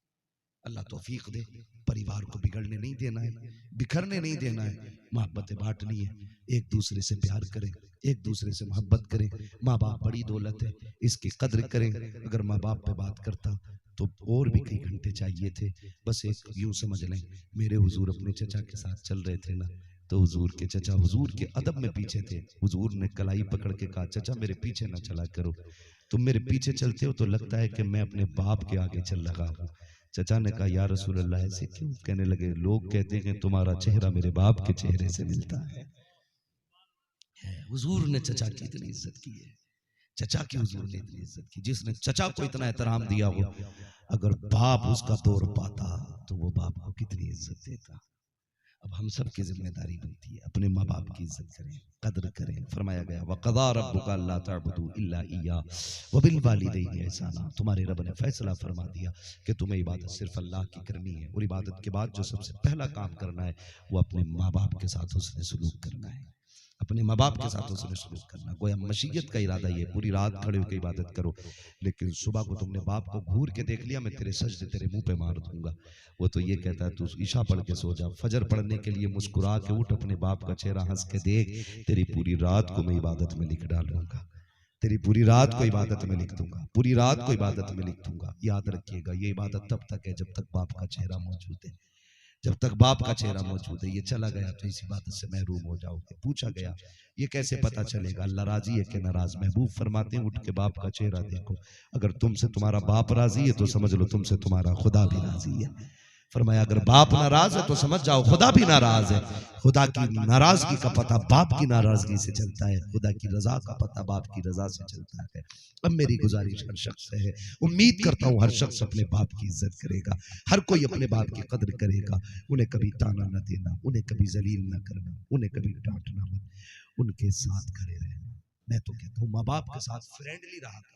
अल्लाह तौफीक दे, परिवार को बिगड़ने नहीं देना है, बिखरने नहीं देना है, मोहब्बतें बांटनी है, एक दूसरे से प्यार करें, एक दूसरे से मोहब्बत करें। माँ बाप बड़ी दौलत है, इसकी कद्र करें। अगर माँ बाप पे बात करता तो और भी कई घंटे चाहिए थे। बस एक यूं समझ लें, मेरे हुजूर अपने चचा के साथ चल रहे थे ना, तो हुजूर के चचा हुजूर के अदब में पीछे थे। हुजूर ने कलाई पकड़ के कहा, चचा मेरे पीछे ना चला करो, तुम मेरे पीछे चलते हो तो लगता है कि मैं अपने बाप के आगे चल रहा हूँ। चचा ने कहा, या रसूल अल्लाह ऐसे क्यों? कहने लगे, लोग कहते हैं कि तुम्हारा चेहरा मेरे बाप के चेहरे से मिलता है। हुजूर ने चचा की इतनी इज्जत की है, चचा की हुजूर ने इतनी इज्जत की। जिसने चचा को इतना एहतराम दिया हो, अगर बाप उसका दौर पाता तो वो बाप को कितनी इज्जत देता। अब हम सब की जिम्मेदारी बनती है अपने माँ बाप की इज्जत करें, कद्र करें। फरमाया गया, वक़ज़ा रब्बुका अल्ला तअबुदू इल्ला इय्याह व बिल वालिदैनि ihसाना। तुम्हारे रब ने फैसला फरमा दिया कि तुम्हें इबादत सिर्फ अल्लाह की करनी है, और इबादत के बाद जो सबसे पहला काम करना है वो अपने माँ बाप के साथ उसने सलूक करना है, अपने माँ बाप के साथ उसने सलूक करना। गोया मशीयत का इरादा ये, पूरी रात खड़े होकर इबादत करो, लेकिन सुबह को तुमने बाप को घूर के देख लिया, मैं तेरे सजदे तेरे मुंह पे मार दूंगा। वो तो ये कहता है तू ईशा पढ़ के सो जा, फजर पढ़ने के लिए मुस्कुरा के उठ, अपने बाप का चेहरा हंस के देख, तेरी पूरी रात को मैं इबादत में लिख डालूंगा, तेरी पूरी रात को इबादत में लिख दूंगा, पूरी रात को इबादत में लिख दूंगा। याद रखिएगा, ये इबादत तब तक है जब तक बाप का चेहरा मौजूद है, जब तक बाप का चेहरा मौजूद है। ये चला गया तो इस इबादत से महरूम हो जाओगे। पूछा गया, ये कैसे पता चलेगा अल्लाह राजी है कि नाराज? महबूब फरमाते हैं, उठ के बाप का चेहरा देखो, अगर तुमसे तुम्हारा बाप राजी है तो समझ लो तुमसे तुम्हारा खुदा भी राजी है। फरमाया, अगर बाप नाराज है तो समझ जाओ खुदा भी नाराज है। खुदा की नाराजगी का पता बाप की नाराजगी से चलता है, खुदा की रजा का पता बाप की रजा से चलता है। अब मेरी गुजारिश हर शख्स से है, उम्मीद करता हूँ हर शख्स अपने बाप की इज्जत करेगा, हर कोई अपने बाप की कद्र करेगा। उन्हें कभी ताना न देना, उन्हें कभी जलील न करना, उन्हें कभी डांटना मत, उनके साथ खड़े रहना। मैं तो कहता हूँ माँ बाप के साथ फ्रेंडली रहा करो,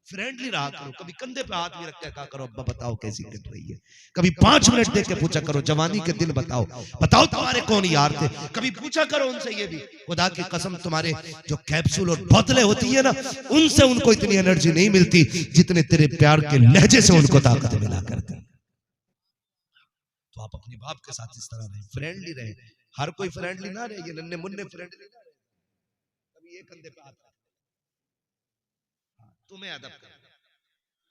फ्रेंडली रहा करो। कभी कंधे पे हाथ भी रख के कहा करो, अब्बा बताओ कैसी कट रही है। कभी 5 मिनट देख के पूछा करो, जवानी के दिन बताओ, बताओ तुम्हारे कौन यार थे। कभी पूछा करो उनसे ये भी, खुदा की कसम तुम्हारे जो कैप्सूल और बोतलें होती है ना, उनसे उनको इतनी एनर्जी नहीं मिलती जितने तेरे प्यार के लहजे से उनको ताकत मिला करती। तो आप अपने बाप के साथ इस तरह रहे, फ्रेंडली रहे। हर कोई फ्रेंडली ना रहे, ये नन्हे मुन्ने फ्रेंडली ना रहे। कभी ये कंधे पे हाथ, तुम्हें अदब कर,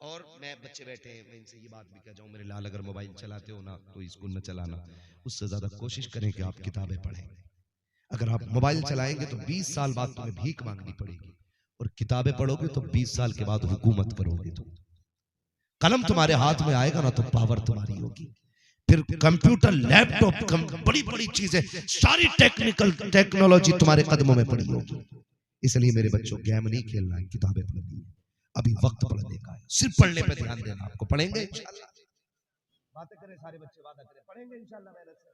और मैं बच्चे बैठे हैं, मैं इनसे ये बात भी कह जाऊं, मेरे लाल अगर मोबाइल चलाते हो ना तो स्कूल में चलाना, उससे ज्यादा कोशिश करें कि आप किताबें पढ़ें। अगर आप मोबाइल चलाएंगे तो 20 साल बाद तुम्हें भीख मांगनी पड़ेगी, और किताबें पढ़ोगे तो 20 साल के बाद हुकूमत करोगे तुम। कलम तुम्हारे हाथ में आएगा ना तो पावर तुम्हारी होगी। फिर कंप्यूटर, लैपटॉप, बड़ी बड़ी चीजें, सारी टेक्नोलॉजी तुम्हारे कदमों में पड़ी होगी। इसलिए मेरे बच्चों, गेम नहीं खेलना है, किताबें पढ़नी है। अभी वक्त पढ़ने का है, सिर्फ पढ़ने पे ध्यान देना। आपको पढ़ेंगे इंशाल्लाह, बातें करें सारे बच्चे, वादा करें, पढ़ेंगे इंशाल्लाह। मेहनत से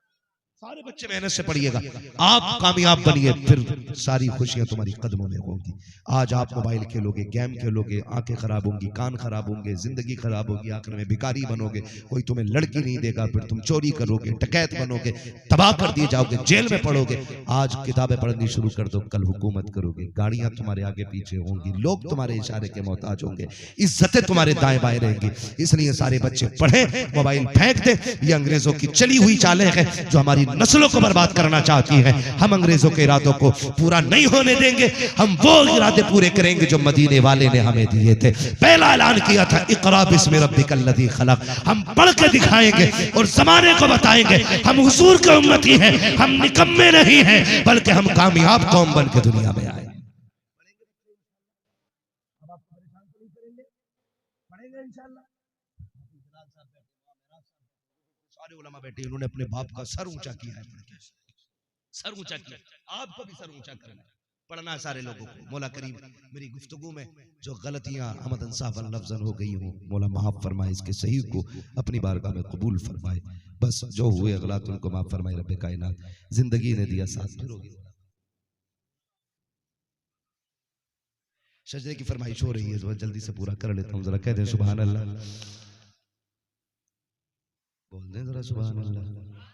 सारे बच्चे मेहनत से पढ़िएगा, आप कामयाब बनिए, फिर सारी खुशियां तुम्हारी कदमों में होंगी। आज आप मोबाइल खेलोगे, गेम खेलोगे, आंखें खराब होंगी, कान खराब होंगे, जिंदगी खराब होगी, आखिर में भिखारी बनोगे, कोई तुम्हें लड़की नहीं देगा, फिर तुम चोरी करोगे, डकैत बनोगे, तबाह कर दिए जाओगे, जेल में पढ़ोगे। आज किताबें पढ़नी शुरू कर दो, कल हुकूमत करोगे, गाड़ियां तुम्हारे आगे पीछे होंगी, लोग तुम्हारे इशारे के मोहताज होंगे, इज्जतें तुम्हारे दाएं बाएं रहेंगी। इसलिए सारे बच्चे पढ़ें, मोबाइल फेंक दे। ये अंग्रेजों की चली हुई चालें हैं जो हमारी नस्लों को बर्बाद करना चाहती है। हम अंग्रेजों के इरादों को पूरा नहीं होने देंगे। हम वो इरादे पूरे करेंगे जो मदीने वाले ने हमें दिए थे। पहला ऐलान किया था, इक़रा बिस्मि रब्बिकल लज़ी खलक़। हम पढ़ के दिखाएंगे और जमाने को बताएंगे हम हुजूर के उम्मती हैं, हम निकम्मे नहीं हैं, बल्कि हम कामयाब कौम बन के दुनिया में आए। सारे उलमा बैठे, उन्होंने अपने बाप का सर ऊंचा किया है, सर ऊंचा किया। आपको भी सर ऊंचा करना है, पढ़ना है सारे लोगों को। मौला करीम मेरी गुफ्तगू में जो गलतियां हमद इंसाफ लफ्ज़न हो गई हूँ, मौला माफ फरमाए, इसके सही को अपनी बारगाह में कबूल फरमाए। बस जो हुए अगलात उनको माफ फरमाए रब्बे कायनात। जिंदगी ने दिया साथ, फिर होगी। सजदे की फरमाइश हो रही है, तो जल्दी से पूरा कर लेता हूँ। जरा कह दें सुभान अल्लाह, बोल दें जरा सुभान अल्लाह।